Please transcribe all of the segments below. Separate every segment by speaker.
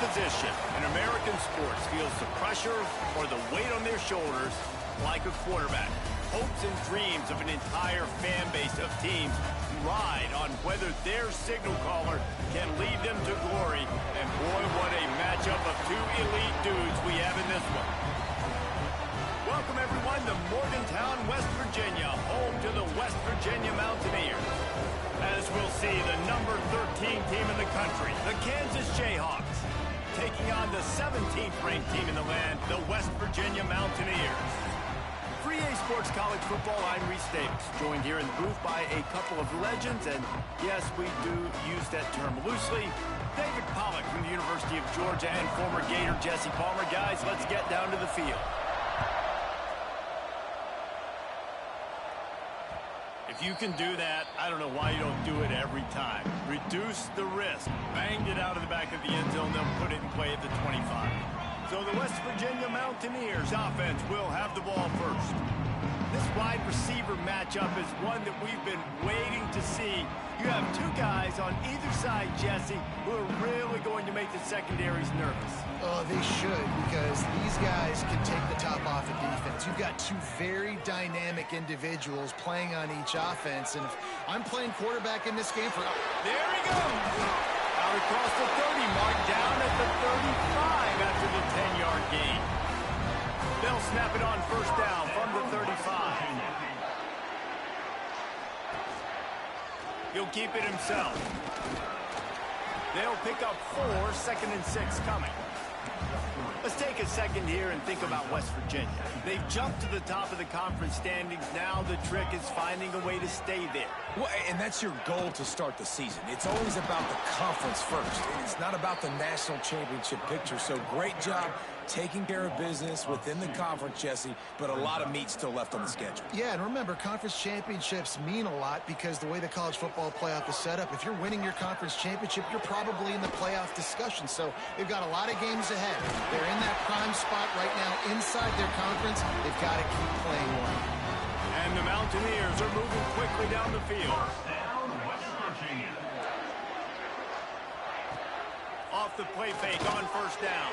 Speaker 1: position in American sports feels the pressure or the weight on their shoulders like a quarterback. Hopes and dreams of an entire fan base of teams ride on whether their signal caller can lead them to glory. And boy, what a matchup of two elite dudes we have in this one. Welcome, everyone, to Morgantown, West Virginia, home to the West Virginia Mountaineers. As we'll see, the number 13 team in the country, the Kansas Jayhawks, taking on the 17th ranked team in the land, the West Virginia Mountaineers. For EA Sports College Football, I'm Reese Davis, joined here in the booth by a couple of legends, and yes, we do use that term loosely. David Pollack from the University of Georgia and former Gator Jesse Palmer. Guys, let's get down to the field. If you can do that, I don't know why you don't do it every time. Reduce the risk. Banged it out of the back of the end zone, they'll put it in play at the 25. So the West Virginia Mountaineers offense will have the ball first. This wide receiver matchup is one that we've been waiting to see. You have two guys on either side, Jesse, who are really going to make the secondaries nervous.
Speaker 2: Oh, they should, because these guys can take the top off of defense. You've got two very dynamic individuals playing on each offense, and if I'm playing quarterback in this game for...
Speaker 1: There he goes! Out across the 30 mark, down at the 35 after the 10-yard gain. They'll snap it on first down from the 35. He'll keep it himself. They'll pick up 4, 2nd and 6 coming. Let's take a second here and think about West Virginia. They've jumped to the top of the conference standings. Now the trick is finding a way to stay there.
Speaker 3: Well, and that's your goal to start the season. It's always about the conference first. It's not about the national championship picture. So great job taking care of business within the conference, Jesse, but a lot of meat still left on the schedule.
Speaker 2: Yeah, and remember, conference championships mean a lot because the way the college football playoff is set up, if you're winning your conference championship, you're probably in the playoff discussion. So they've got a lot of games ahead. They're in that prime spot right now inside their conference. They've got to keep playing one.
Speaker 1: And the Mountaineers are moving quickly down the field. Off the play fake on first down.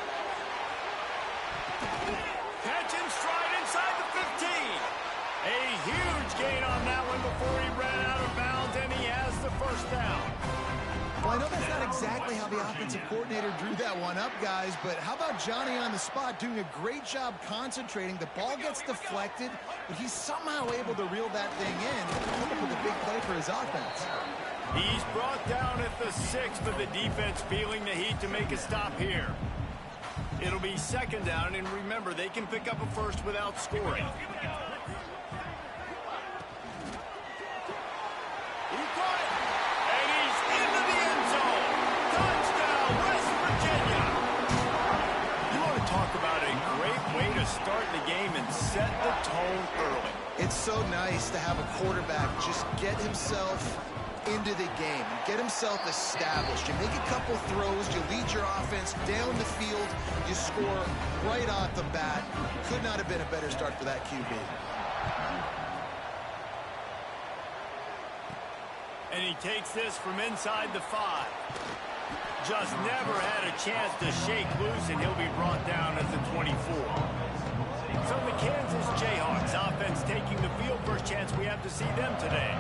Speaker 1: Catch and stride inside the 15. A huge gain on that one before he ran out of bounds, and he has the first down.
Speaker 2: Well, I know that's not exactly how the offensive coordinator drew that one up, guys, but how about Johnny on the spot doing a great job concentrating? The ball gets deflected, but he's somehow able to reel that thing in, come up with a big play for his offense.
Speaker 1: He's brought down at the 6, but the defense feeling the heat to make a stop here. It'll be second down, and remember, they can pick up a first without scoring. He got it, and he's into the end zone. Touchdown, West Virginia. You want to talk about a great way to start the game and set the tone early.
Speaker 2: It's so nice to have a quarterback just get himself into the game, get himself established. You make a couple throws, you lead your offense down the field, you score right off the bat. Could not have been a better start for that QB.
Speaker 1: And he takes this from inside the 5. Just never had a chance to shake loose, and he'll be brought down at the 24. So the Kansas Jayhawks offense taking the field. First chance we have to see them today.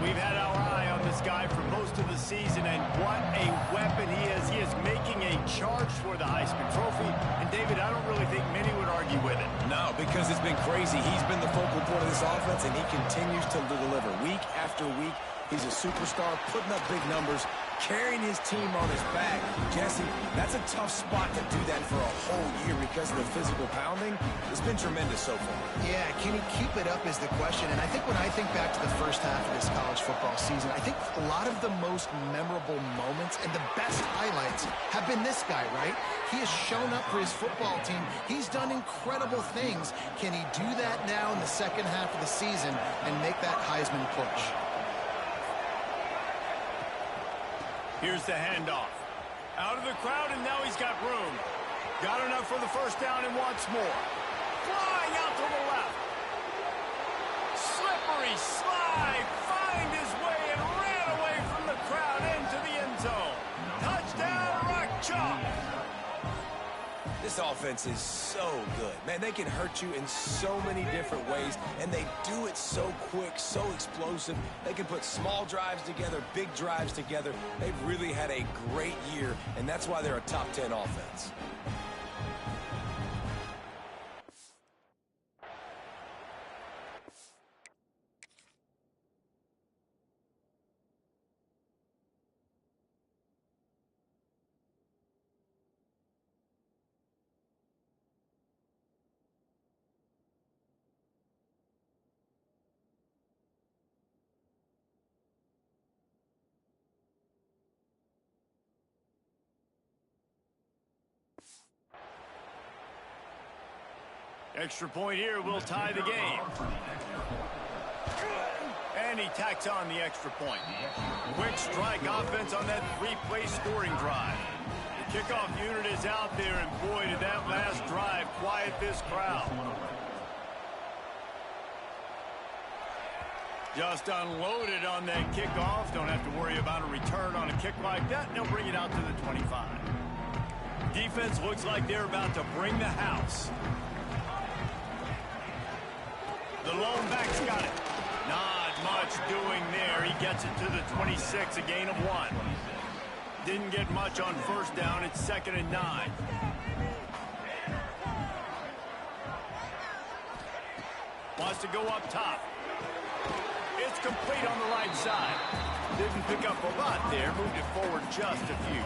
Speaker 1: We've had our eye on this guy for most of the season, and what a weapon he is. He is making a charge for the Heisman Trophy. And, David, I don't really think many would argue with it.
Speaker 3: No, because it's been crazy. He's been the focal point of this offense, and he continues to deliver week after week. He's a superstar, putting up big numbers, carrying his team on his back. Jesse, that's a tough spot to do that for a whole year because of the physical pounding. It's been tremendous so far.
Speaker 2: Yeah, can he keep it up is the question. And I think when I think back to the first half of this college football season, I think a lot of the most memorable moments and the best highlights have been this guy, right? He has shown up for his football team. He's done incredible things. Can he do that now in the second half of the season and make that Heisman push?
Speaker 1: Here's the handoff. Out of the crowd, and now he's got room. Got enough for the first down and wants more. Flying out to the left. Slippery slide. Find his way and ran away from the crowd into the end zone. Touchdown, Rock Chalk.
Speaker 3: This offense is so good. Man, they can hurt you in so many different ways, and they do it so quick, so explosive. They can put small drives together, big drives together. They've really had a great year, and that's why they're a top 10 offense.
Speaker 1: Extra point here will tie the game. And he tacks on the extra point. Quick strike offense on that three-play scoring drive. The kickoff unit is out there, and boy, did that last drive quiet this crowd. Just unloaded on that kickoff. Don't have to worry about a return on a kick like that. They'll bring it out to the 25. Defense looks like they're about to bring the house. The lone back's got it. Not much doing there. He gets it to the 26, a gain of 1. Didn't get much on first down. It's 2nd and 9. Wants to go up top. It's complete on the right side. Didn't pick up a lot there. Moved it forward just a few.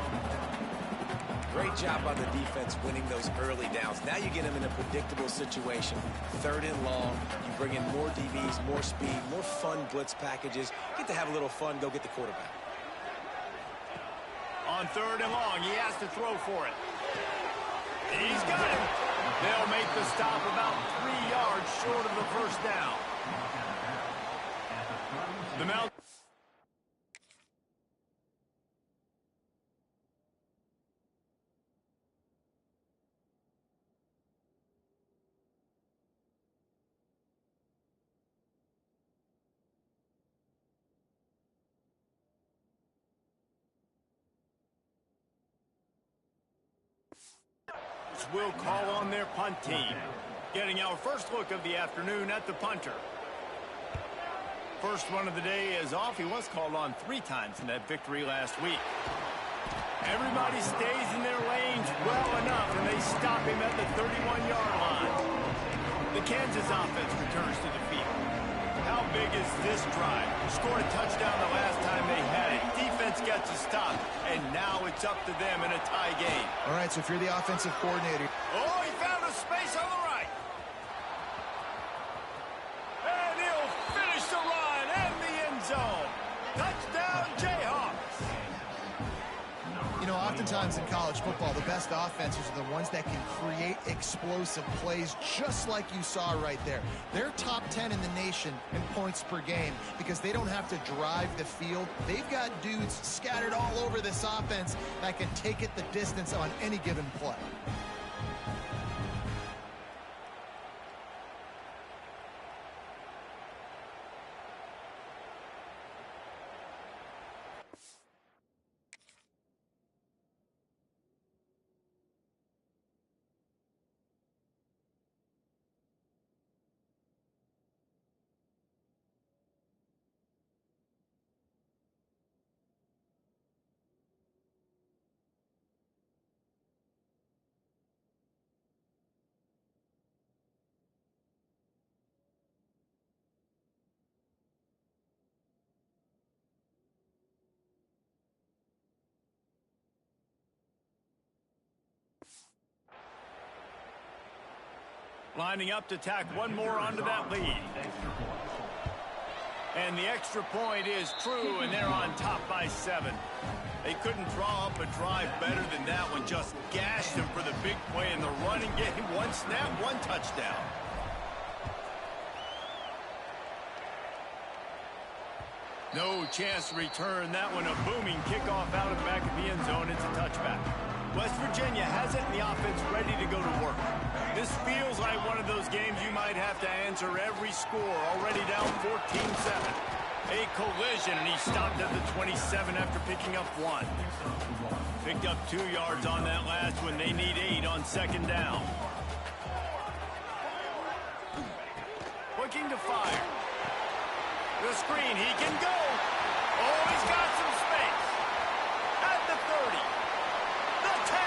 Speaker 3: Great job on the defense winning those early downs. Now you get them in a predictable situation. 3rd and long. You bring in more DBs, more speed, more fun blitz packages. Get to have a little fun. Go get the quarterback.
Speaker 1: On 3rd and long, he has to throw for it. He's got it. They'll make the stop about 3 yards short of the first down. The Mount. Will call on their punt team. Getting our first look of the afternoon at the punter. First one of the day is off. He was called on 3 times in that victory last week. Everybody stays in their lanes well enough, and they stop him at the 31-yard line. The Kansas offense returns to the field. How big is this drive? Scored a touchdown the last time they had it. Defense gets a stop, and now it's up to them in a tie game.
Speaker 2: All right, so if you're the offensive coordinator.
Speaker 1: Oh, he found a space on the right. And he'll finish the run and the end zone. Touchdown, Jayhawks.
Speaker 2: You know, oftentimes in college football, the best offenses are the ones that can create explosive plays, just like you saw right there. They're top 10 in the nation in points per game because they don't have to drive the field. They've got dudes scattered all over this offense that can take it the distance on any given play.
Speaker 1: Lining up to tack one more onto that lead. And the extra point is true, and they're on top by 7. They couldn't draw up a drive better than that one. Just gashed them for the big play in the running game. 1 snap, 1 touchdown. No chance to return that one. A booming kickoff out of the back of the end zone. It's a touchback. West Virginia has it, and the offense ready to go to work. This feels like one of those games you might have to answer every score. Already down 14-7. A collision, and he stopped at the 27 after picking up 1. Picked up 2 yards on that last one. They need 8 on second down. Looking to fire. The screen, he can go. Oh, he's got some space. At the 30. The 10.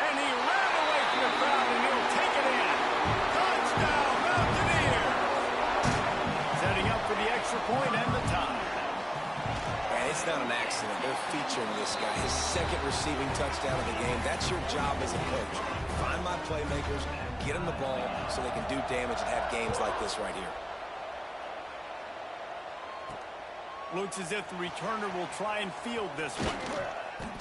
Speaker 1: And he ran away from the crowd, and he'll take it in. Touchdown, Mountaineers. Setting up for the extra point and the tie.
Speaker 3: And it's not an accident. They're featuring this guy. His second receiving touchdown of the game. That's your job as a coach. Find my playmakers, get them the ball so they can do damage and have games like this right here.
Speaker 1: Looks as if the returner will try and field this one.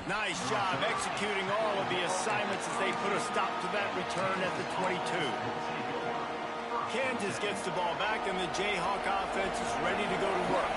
Speaker 1: Nice job executing all of the assignments as they put a stop to that return at the 22. Kansas gets the ball back, and the Jayhawk offense is ready to go to work.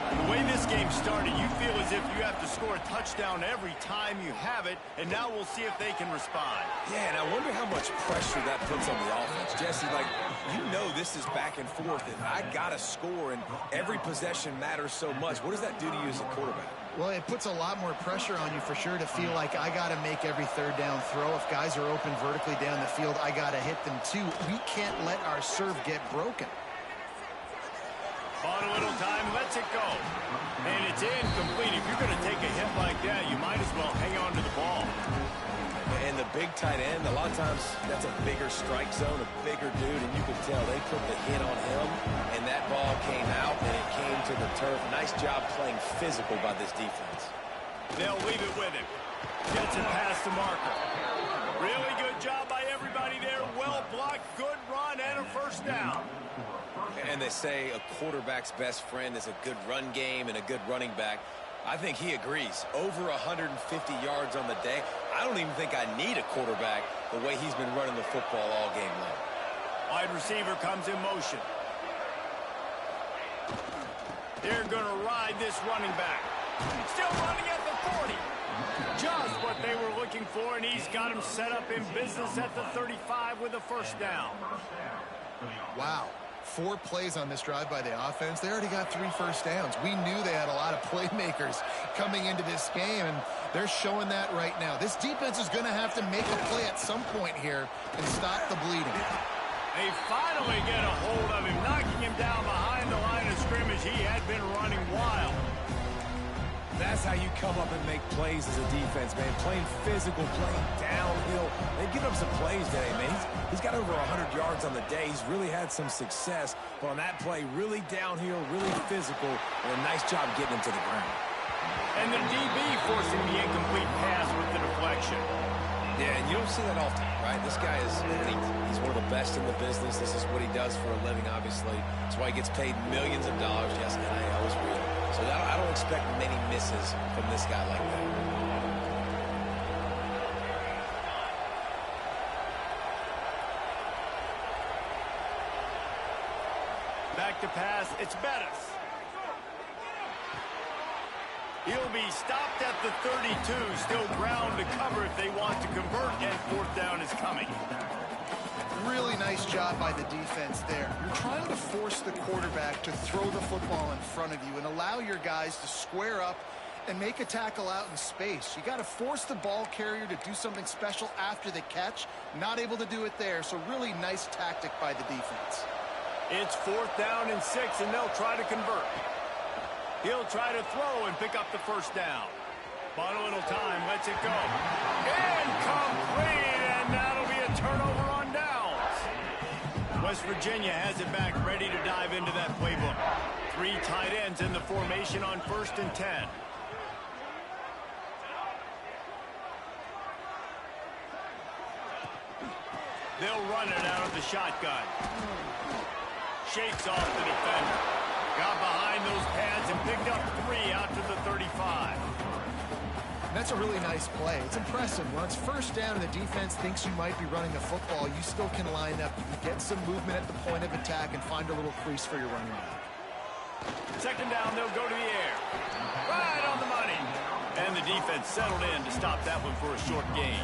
Speaker 1: The way this game started, you feel as if you have to score a touchdown every time you have it, and now we'll see if they can respond.
Speaker 3: Yeah, and I wonder how much pressure that puts on the offense. Jesse, like, you know this is back and forth, and I got to score, and every possession matters so much. What does that do to you as a quarterback?
Speaker 2: Well, it puts a lot more pressure on you for sure to feel like I got to make every third down throw. If guys are open vertically down the field, I got to hit them too. We can't let our serve get broken.
Speaker 1: On a little time, lets it go. And it's incomplete. If you're going to take a hit like that, you might as well hang on to the ball.
Speaker 3: And the big tight end, a lot of times that's a bigger strike zone, a bigger dude, and you can tell they put the hit on him, and that ball came out, and it came to the turf. Nice job playing physical by this defense.
Speaker 1: They'll leave it with him. Gets it past the marker. Really good job by everybody there. Well blocked, good run, and a first down.
Speaker 3: And they say a quarterback's best friend is a good run game and a good running back. I think he agrees. Over 150 yards on the day. I don't even think I need a quarterback the way he's been running the football all game long.
Speaker 1: Wide receiver comes in motion. They're going to ride this running back. Still running at the 40. Just what they were looking for, and he's got him set up in business at the 35 with a first down.
Speaker 2: Wow. 4 plays on this drive by the offense. They already got 3 first downs. We knew they had a lot of playmakers coming into this game, and they're showing that right now. This defense is going to have to make a play at some point here and stop the bleeding.
Speaker 1: They finally get a hold of him, knocking him down behind the line of scrimmage. He had been running wild.
Speaker 3: That's how you come up and make plays as a defense, man. Playing physical, playing downhill. They've given up some plays today, man. He's got over 100 yards on the day. He's really had some success. But on that play, really downhill, really physical, and a nice job getting him to the ground.
Speaker 1: And the DB forcing the incomplete pass with the deflection.
Speaker 3: Yeah, and you don't see that often, right? This guy is elite. He's one of the best in the business. This is what he does for a living, obviously. That's why he gets paid millions of dollars. Yes, NIL is real. So I don't expect many misses from this guy like that.
Speaker 1: Back to pass, it's Bettis. He'll be stopped at the 32, still ground to cover if they want to convert, and fourth down is coming.
Speaker 2: Really nice job by the defense there. You're trying to force the quarterback to throw the football in front of you and allow your guys to square up and make a tackle out in space. You got to force the ball carrier to do something special after the catch. Not able to do it there, so really nice tactic by the defense.
Speaker 1: It's fourth down and 6, and they'll try to convert. He'll try to throw and pick up the first down. On a little time, lets it go. Incomplete, and that'll be a turnover on downs. West Virginia has it back, ready to dive into that playbook. 3 tight ends in the formation on 1st and 10. They'll run it out of the shotgun. Shakes off the defender. Got behind those pads and picked up 3 out to the 35.
Speaker 2: That's a really nice play. It's impressive. When it's first down and the defense thinks you might be running the football, you still can line up. You can get some movement at the point of attack and find a little crease for your running back.
Speaker 1: Second down, they'll go to the air. Right on the money. And the defense settled in to stop that one for a short gain.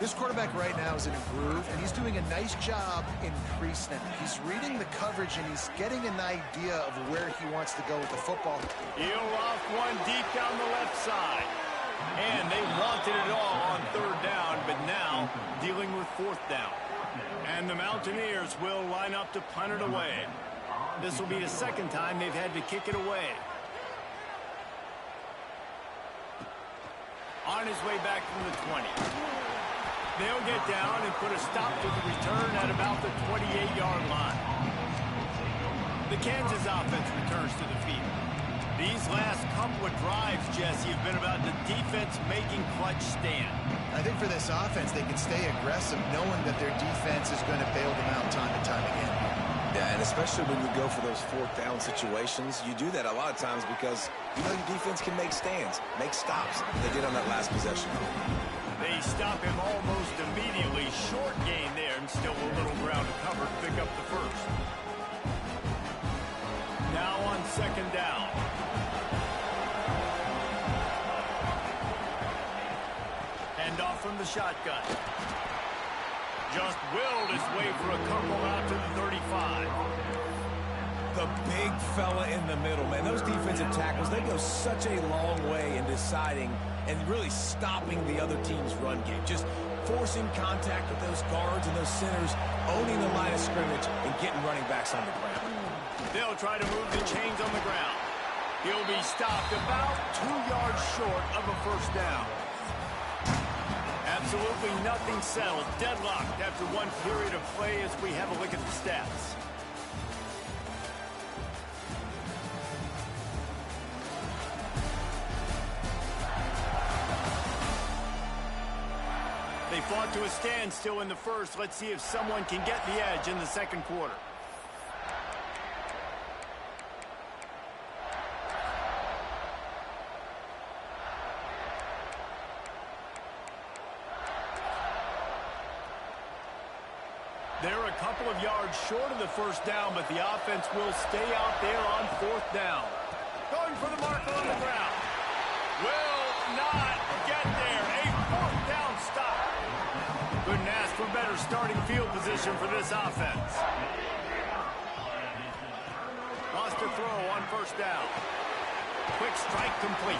Speaker 2: This quarterback right now is in a groove, and he's doing a nice job in pre-snap. He's reading the coverage, and he's getting an idea of where he wants to go with the football.
Speaker 1: He'll off one deep down the left side. And they wanted it all on third down, but now dealing with fourth down. And the Mountaineers will line up to punt it away. This will be the second time they've had to kick it away. On his way back from the 20. They'll get down and put a stop to the return at about the 28-yard line. The Kansas offense returns to the field. These last couple of drives, Jesse, have been about the defense making clutch stand.
Speaker 2: I think for this offense, they can stay aggressive knowing that their defense is going to bail them out time and time again.
Speaker 3: Yeah, and especially when you go for those fourth down situations, you do that a lot of times because you know your defense can make stands, make stops. They did on that last possession.
Speaker 1: They stop him almost immediately. Short gain there, and still a little ground to cover to pick up the first. Now on second down. Hand off from the shotgun. Just willed his way for a couple out to the 35.
Speaker 3: The big fella in the middle, man. Those defensive tackles, they go such a long way in deciding and really stopping the other team's run game. Just forcing contact with those guards and those centers, owning the line of scrimmage, and getting running backs on the ground.
Speaker 1: They'll try to move the chains on the ground. He'll be stopped about 2 yards short of a first down. Absolutely nothing settled. Deadlocked after one period of play as we have a look at the stats. They fought to a standstill in the first. Let's see if someone can get the edge in the second quarter. They're a couple of yards short of the first down, but the offense will stay out there on fourth down. Going for the marker on the ground. Will not get there. A fourth down stop. Couldn't ask for better starting field position for this offense. Lost a throw on first down. Quick strike complete.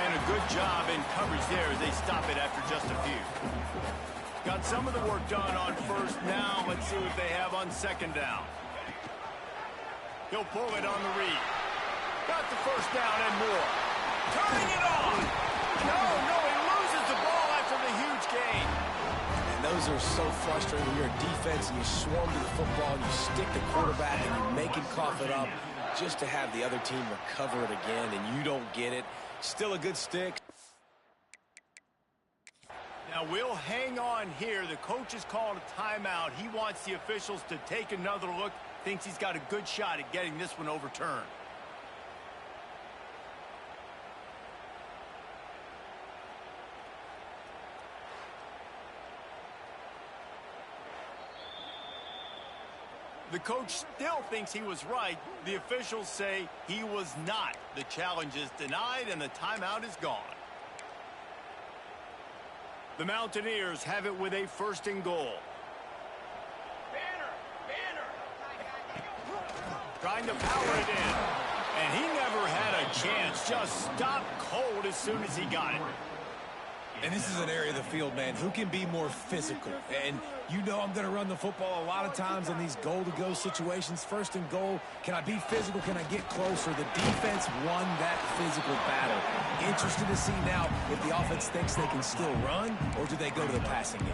Speaker 1: And a good job in coverage there as they stop it after just a few. Got some of the work done on first. Now let's see what they have on second down. He'll pull it on the read. Got the first down and more. Turning it on. No, he loses the ball after the huge gain.
Speaker 3: And those are so frustrating when you're a defense and you swarm to the football and you stick the quarterback and you make him cough it up just to have the other team recover it again and you don't get it. Still a good stick.
Speaker 1: Now we'll hang on here. The coach is calling a timeout. He wants the officials to take another look. Thinks he's got a good shot at getting this one overturned. The coach still thinks he was right. The officials say he was not. The challenge is denied and the timeout is gone. The Mountaineers have it with a first and goal. Trying to power it in. And he never had a chance. Just stopped cold as soon as he got it.
Speaker 3: And this is an area of the field, man, who can be more physical. And you know I'm going to run the football a lot of times in these goal-to-go situations. First and goal, can I be physical? Can I get closer? The defense won that physical battle. Interested to see now if the offense thinks they can still run, or do they go to the passing game?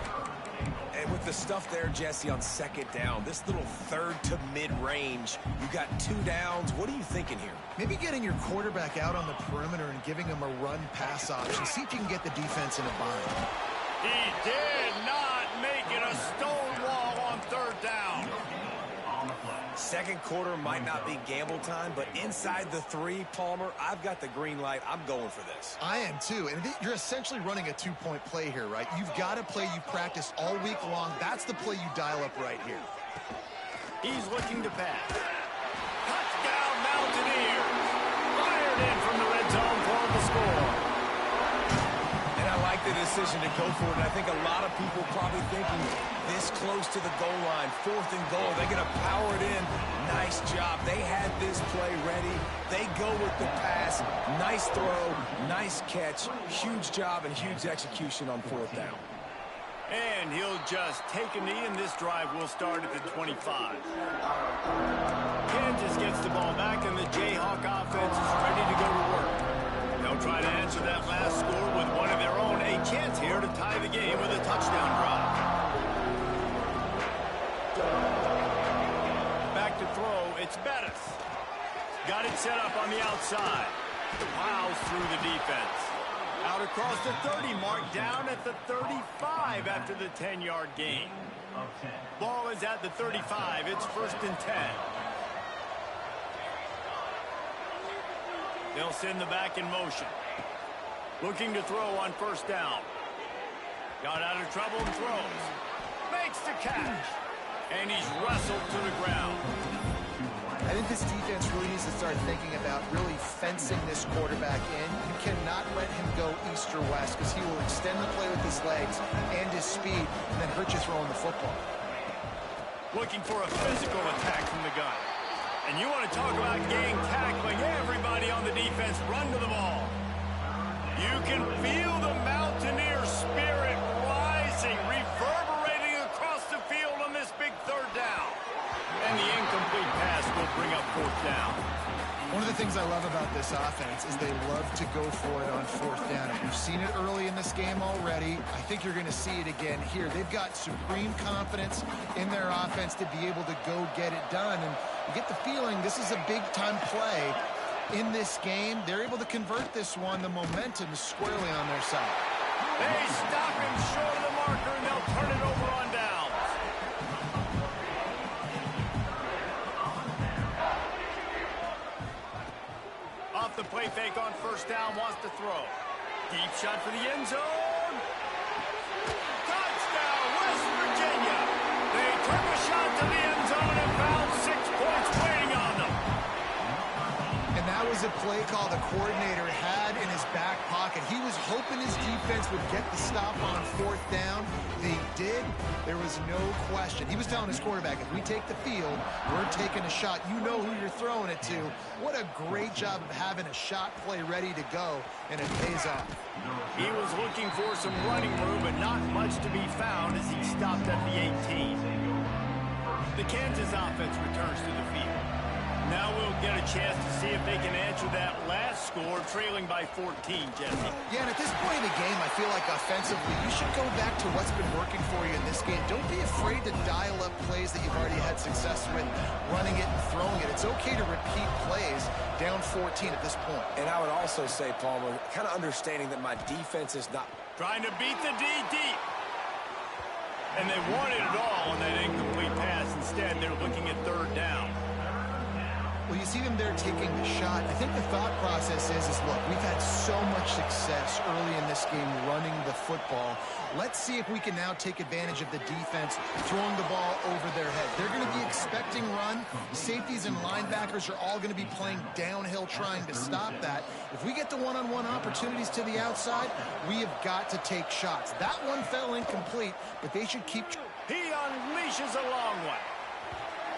Speaker 3: And with the stuff there, Jesse, on second down, this little third to mid-range, you got 2 downs. What are you thinking here?
Speaker 2: Maybe getting your quarterback out on the perimeter and giving him a run-pass option. See if you can get the defense in a bind.
Speaker 1: He did not make it a stone wall on third down.
Speaker 3: Second quarter might not be gamble time, but inside the 3, Palmer, I've got the green light. I'm going for this.
Speaker 2: I am too, and you're essentially running a 2-point play here, right? You've got a play you practiced all week long. That's the play you dial up right here.
Speaker 1: He's looking to pass. Touchdown, Mountaineers. Fired in from the red zone for the score.
Speaker 3: And I like the decision to go for it, and I think a lot of people probably thinking this close to the goal line, 4th and goal, they're going to power it in. Nice job. They had this play ready. They go with the pass. Nice throw, nice catch. Huge job and huge execution on 4th down.
Speaker 1: And he'll just take a knee, and this drive will start at the 25. Kansas gets the ball back, and the Jayhawk offense is ready to go to work. They'll try to answer that last score with one of their own. A chance here to tie the game with a touchdown drive. Back to throw, it's Bettis. Got it set up on the outside. Plows through the defense. Out across the 30 mark, down at the 35 after the 10-yard gain. Ball is at the 35. It's 1st and 10. They'll send the back in motion. Looking to throw on 1st down. Got out of trouble and throws. Makes the catch. And he's wrestled to the ground.
Speaker 2: I think this defense really needs to start thinking about really fencing this quarterback in. You cannot let him go east or west because he will extend the play with his legs and his speed and then hurt you throwing the football.
Speaker 1: Looking for a physical attack from the gun. And you want to talk about gang tackling. Everybody on the defense run to the ball. You can feel the Mountaineer spirit rising, reverberating across the field on this big 3rd down. And the incomplete pass will bring up 4th down.
Speaker 2: One of the things I love about this offense is they love to go for it on 4th down. We've seen it early in this game already. I think you're going to see it again here. They've got supreme confidence in their offense to be able to go get it done. And you get the feeling this is a big-time play in this game. They're able to convert this one. The momentum is squarely on their side.
Speaker 1: They stop him short of the marker, and they'll turn it over on downs. Off the play fake on 1st down, wants to throw. Deep shot for the end zone. Touchdown, West Virginia. They took a shot to the end zone and found 6 points waiting on them.
Speaker 2: And that was a play call the coordinator had in his back pocket. He was hoping his defense would get the stop on 4th down. They did. There was no question. He was telling his quarterback, if we take the field, we're taking a shot. You know who you're throwing it to. What a great job of having a shot play ready to go, and it pays off.
Speaker 1: He was looking for some running room, but not much to be found as he stopped at the 18. The Kansas offense returns to the field. Now we'll get a chance to see if they can answer that last score, trailing by 14, Jesse.
Speaker 2: Yeah, and at this point in the game, I feel like offensively, you should go back to what's been working for you in this game. Don't be afraid to dial up plays that you've already had success with, running it and throwing it. It's okay to repeat plays down 14 at this point.
Speaker 3: And I would also say, Palmer, kind of understanding that my defense is not
Speaker 1: trying to beat the D deep. And they wanted it all on that incomplete pass. Instead, they're looking at 3rd down.
Speaker 2: Well, you see them there taking the shot. I think the thought process is look, we've had so much success early in this game running the football. Let's see if we can now take advantage of the defense throwing the ball over their head. They're going to be expecting run. Safeties and linebackers are all going to be playing downhill trying to stop that. If we get the one-on-one opportunities to the outside, we have got to take shots. That one fell incomplete, but they should keep...
Speaker 1: He unleashes a long one.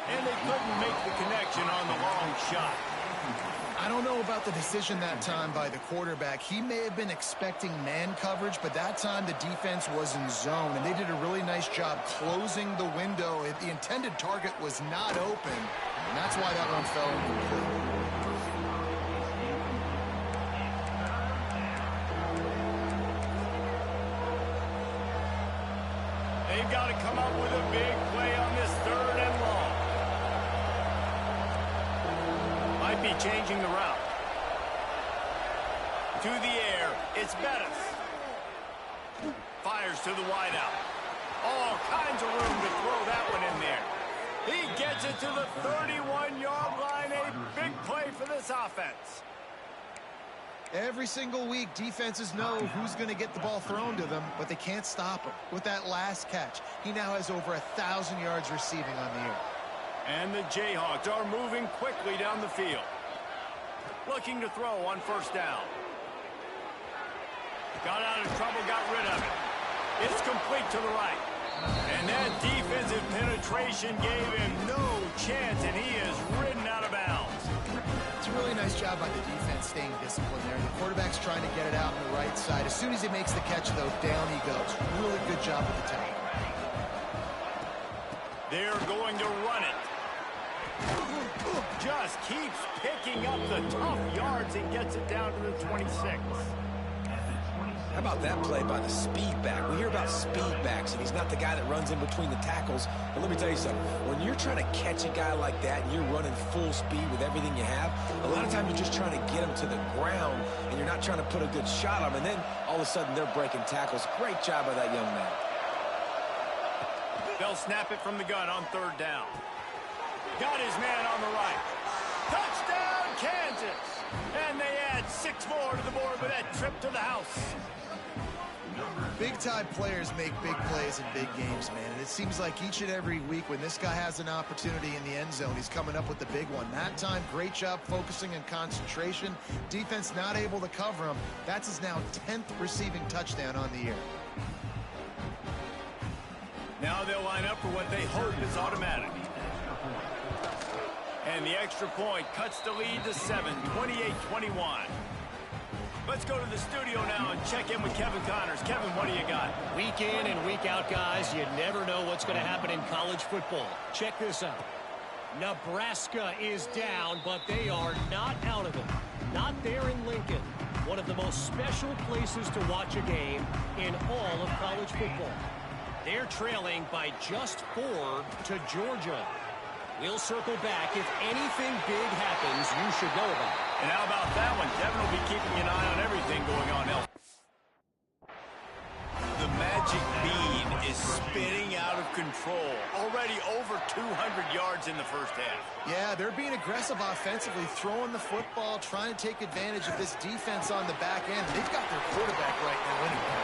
Speaker 1: And they couldn't make the connection on the long shot.
Speaker 2: I don't know about the decision that time by the quarterback. He may have been expecting man coverage, but that time the defense was in zone, and they did a really nice job closing the window. The intended target was not open, and that's why that one fell incomplete.
Speaker 1: They've got to come up with a big play on this 3rd and long. Might be changing the route. To the air, it's Bettis. Fires to the wideout. All kinds of room to throw that one in there. He gets it to the 31-yard line. A big play for this offense.
Speaker 2: Every single week, defenses know who's going to get the ball thrown to them, but they can't stop him. With that last catch, he now has over 1,000 yards receiving on the year.
Speaker 1: And the Jayhawks are moving quickly down the field. Looking to throw on 1st down. Got out of trouble, got rid of it. It's complete to the right. And that defensive penetration gave him no chance, and he is ridden out of bounds.
Speaker 2: It's a really nice job by the defense staying disciplined there. The quarterback's trying to get it out on the right side. As soon as he makes the catch, though, down he goes. Really good job with the tackle.
Speaker 1: They're going to run it. Just keeps picking up the tough yards and gets it down to the 26.
Speaker 3: How about that play by the speed back? We hear about speed backs, and he's not the guy that runs in between the tackles. But let me tell you something. When you're trying to catch a guy like that and you're running full speed with everything you have, a lot of times you're just trying to get him to the ground, and you're not trying to put a good shot on him. And then all of a sudden they're breaking tackles. Great job by that young man.
Speaker 1: They'll snap it from the gun on third down. Got his man on the right. Touchdown, Kansas! And they add 6 more to the board with that trip to the house.
Speaker 2: Big-time players make big plays in big games, man. And it seems like each and every week when this guy has an opportunity in the end zone, he's coming up with the big one. That time, great job focusing and concentration. Defense not able to cover him. That's his now 10th receiving touchdown on the year.
Speaker 1: Now they'll line up for what they hope is automatic. And the extra point cuts the lead to 7, 28-21. Let's go to the studio now and check in with Kevin Connors. Kevin, what do you got?
Speaker 4: Week in and week out, guys, you never know what's going to happen in college football. Check this out. Nebraska is down, but they are not out of it. Not there in Lincoln. One of the most special places to watch a game in all of college football. They're trailing by just 4 to Georgia. We'll circle back. If anything big happens, you should know about it.
Speaker 1: And how about that one? Kevin will be keeping an eye on everything going on else. The magic bean is spinning out of control. Already over 200 yards in the first half.
Speaker 2: Yeah, they're being aggressive offensively, throwing the football, trying to take advantage of this defense on the back end. They've got their quarterback right now anyway.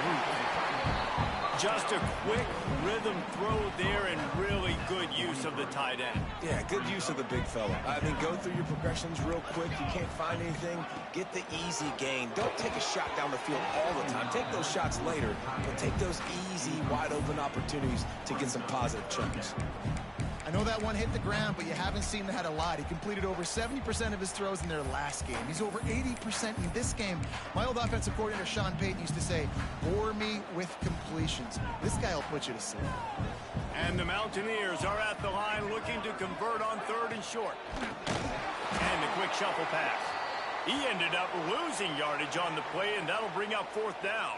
Speaker 1: Just a quick rhythm throw there and really good use of the tight end.
Speaker 3: Yeah, good use of the big fella. I mean, go through your progressions real quick. You can't find anything. Get the easy gain. Don't take a shot down the field all the time. Take those shots later, but take those easy, wide-open opportunities to get some positive chunks.
Speaker 2: I know that one hit the ground, but you haven't seen that a lot. He completed over 70% of his throws in their last game. He's over 80% in this game. My old offensive coordinator, Sean Payton, used to say, bore me with completions. This guy will put you to sleep.
Speaker 1: And the Mountaineers are at the line looking to convert on 3rd and short. And a quick shuffle pass. He ended up losing yardage on the play, and that'll bring up 4th down.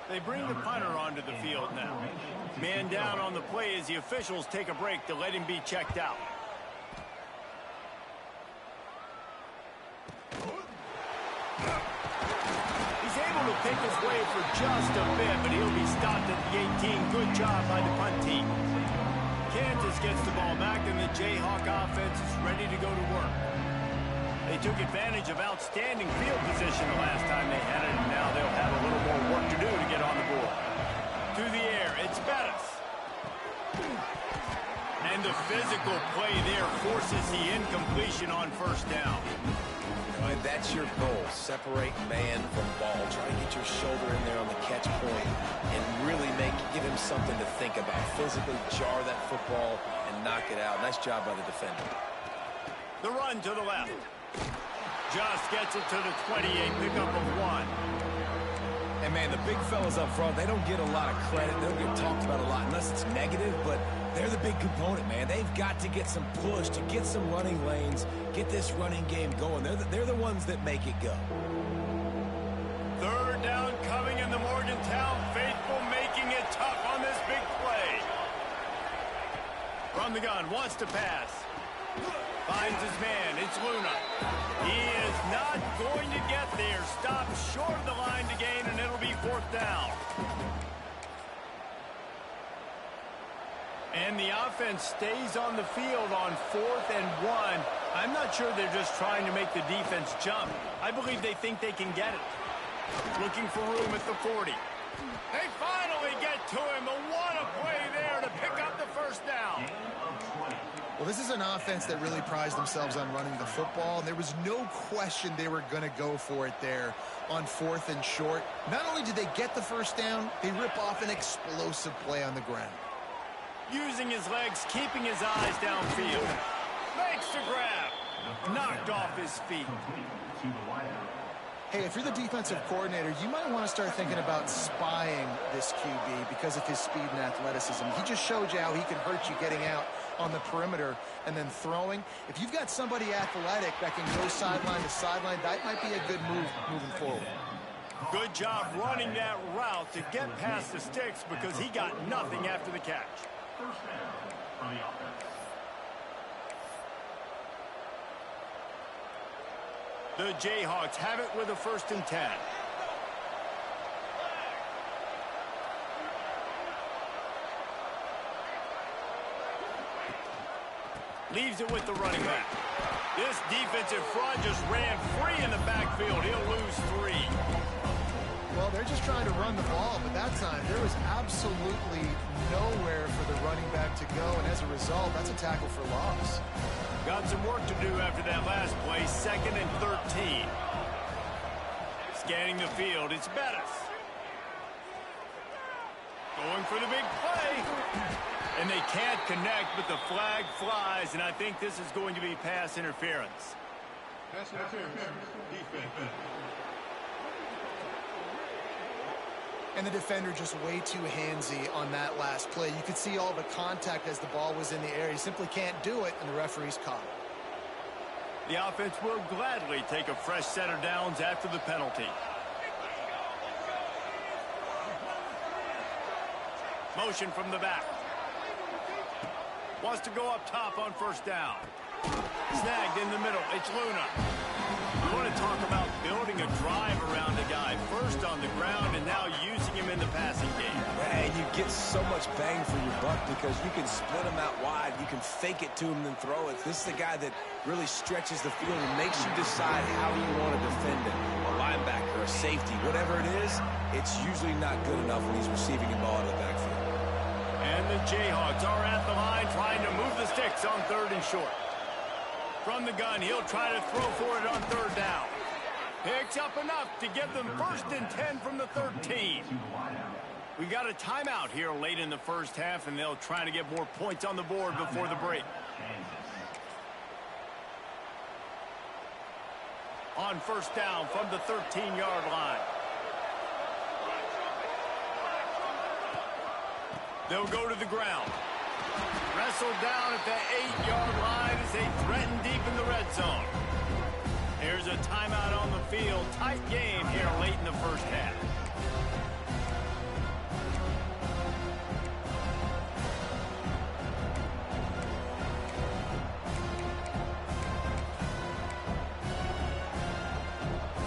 Speaker 1: They bring the punter onto the field now. Man down on the play as the officials take a break to let him be checked out. He's able to pick his way for just a bit, but he'll be stopped at the 18. Good job by the punt team. Kansas gets the ball back, and the Jayhawk offense is ready to go to work. They took advantage of outstanding field position the last time they had it, and now they'll have a little more work to do to get on the board. To the air, it's Bettis. And the physical play there forces the incompletion on 1st down.
Speaker 3: And that's your goal. Separate man from ball. Try to get your shoulder in there on the catch point and really give him something to think about. Physically jar that football and knock it out. Nice job by the defender.
Speaker 1: The run to the left. Just gets it to the 28, pickup of 1.
Speaker 3: And, man, the big fellas up front, they don't get a lot of credit. They don't get talked about a lot unless it's negative, but they're the big component, man. They've got to get some push, to get some running lanes, get this running game going. They're the ones that make it go.
Speaker 1: 3rd down coming in the Morgantown faithful, making it tough on this big play. From the gun, wants to pass. Finds his man. It's Luna. He is not going to get there. Stopped short of the line to gain, and it'll be 4th down. And the offense stays on the field on 4th and 1. I'm not sure they're just trying to make the defense jump. I believe they think they can get it. Looking for room at the 40. They finally get to him. What a play there to pick up the 1st down.
Speaker 2: Well, this is an offense that really prized themselves on running the football, and there was no question they were going to go for it there on 4th and short. Not only did they get the first down, they rip off an explosive play on the ground.
Speaker 1: Using his legs, keeping his eyes downfield. Makes the grab. Knocked off his feet.
Speaker 2: Hey, if you're the defensive coordinator, you might want to start thinking about spying this QB because of his speed and athleticism. He just showed you how he can hurt you getting out on the perimeter and then throwing. If you've got somebody athletic that can go sideline to sideline, that might be a good move moving forward.
Speaker 1: Good job running that route to get past the sticks because he got nothing after the catch.
Speaker 5: First down for the offense.
Speaker 1: The Jayhawks have it with a 1st and 10. Leaves it with the running back. This defensive front just ran free in the backfield. He'll lose 3.
Speaker 2: Well, they're just trying to run the ball, but that time there was absolutely nowhere for the running back to go, and as a result, that's a tackle for loss.
Speaker 1: Got some work to do after that last play. 2nd and 13. Scanning the field, it's Bettis. Going for the big play. And they can't connect, but the flag flies, and I think this is going to be pass interference.
Speaker 5: Pass interference. Defense.
Speaker 2: And the defender just way too handsy on that last play. You could see all the contact as the ball was in the air. He simply can't do it, and the referee's caught it.
Speaker 1: The offense will gladly take a fresh set of downs after the penalty. Motion from the back. Wants to go up top on 1st down. Snagged in the middle. It's Luna. You want to talk about building a drive around a guy. First on the ground and now using him in the passing game.
Speaker 3: And you get so much bang for your buck because you can split him out wide. You can fake it to him and throw it. This is the guy that really stretches the field and makes you decide how you want to defend it. A linebacker, a safety, whatever it is, it's usually not good enough when he's receiving the ball in the backfield.
Speaker 1: And the Jayhawks are at the line trying to move the sticks on 3rd and short. From the gun, he'll try to throw for it on 3rd down. Picks up enough to give them 1st and 10 from the 13. We got a timeout here late in the 1st half, and they'll try to get more points on the board before the break. On 1st down from the 13-yard line. They'll go to the ground. Wrestled down at the 8-yard line as they threaten deep in the red zone. There's a timeout on the field. Tight game here late in the 1st half.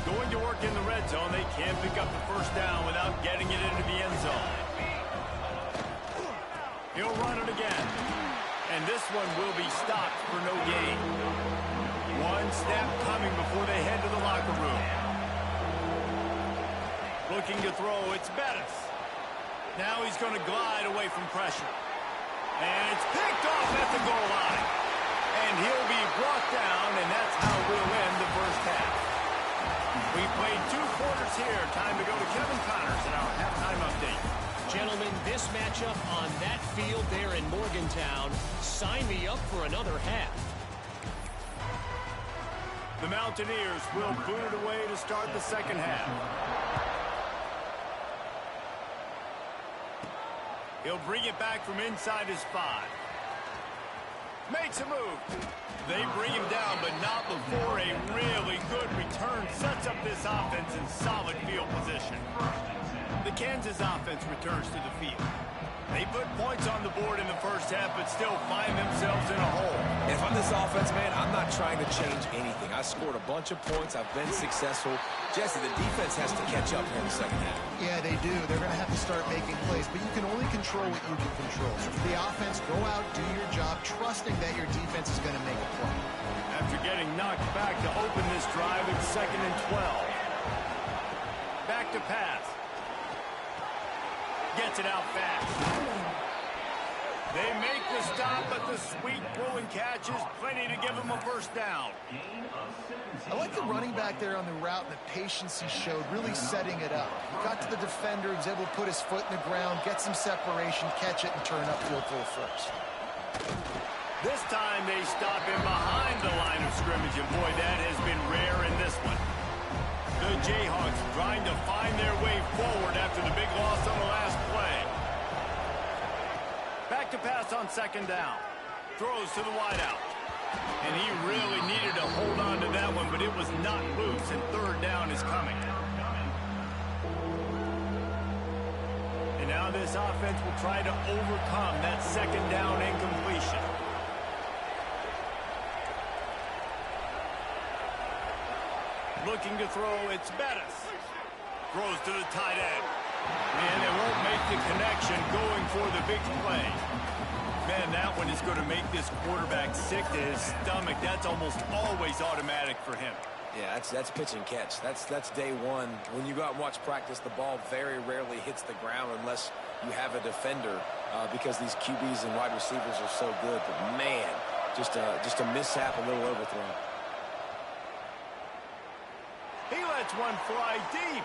Speaker 1: Going to work in the red zone. They can't pick up the 1st down without getting it into the end zone. He'll run it again. And this one will be stopped for no gain. One snap coming before they head to the locker room. Looking to throw, it's Bettis. Now he's going to glide away from pressure. And it's picked off at the goal line. And he'll be brought down, and that's how we'll end the 1st half. We played 2 quarters here. Time to go to Kevin Connors in our halftime update.
Speaker 4: Gentlemen, this matchup on that field there in Morgantown, sign me up for another half.
Speaker 1: The Mountaineers will boot it away to start the 2nd half. He'll bring it back from inside his 5. Makes a move. They bring him down, but not before a really good return sets up this offense in solid field position. The Kansas offense returns to the field. They put points on the board in the 1st half, but still find themselves in a hole.
Speaker 3: If I'm this offense, man, I'm not trying to change anything. I scored a bunch of points. I've been successful. Jesse, the defense has to catch up here in the 2nd half.
Speaker 2: Yeah, they do. They're going to have to start making plays, but you can only control what you can control. So for the offense, go out, do your job, trusting that your defense is going to make a play.
Speaker 1: After getting knocked back to open this drive, it's 2nd and 12. Back to pass. Gets it out fast. They make the stop, but the sweet throw and catch is plenty to give them a first down.
Speaker 2: I like the running back there on the route and the patience he showed, really setting it up. Got to the defender, he was able to put his foot in the ground, get some separation, catch it, and turn upfield for the first.
Speaker 1: This time they stop him behind the line of scrimmage, and boy, that has been rare in this one. The Jayhawks trying to find their way forward after the big loss on the last play. Back to pass on second down. Throws to the wideout. And he really needed to hold on to that one, but it was not loose, and third down is coming. And now this offense will try to overcome that second down incompletion. Looking to throw, it's Bettis. Throws to the tight end. Man, they won't make the connection going for the big play. Man, that one is going to make this quarterback sick to his stomach. That's almost always automatic for him.
Speaker 3: Yeah, that's pitch and catch. That's day one. When you go out and watch practice, the ball very rarely hits the ground unless you have a defender because these QBs and wide receivers are so good. But, man, just a mishap, a little overthrow.
Speaker 1: He lets one fly deep.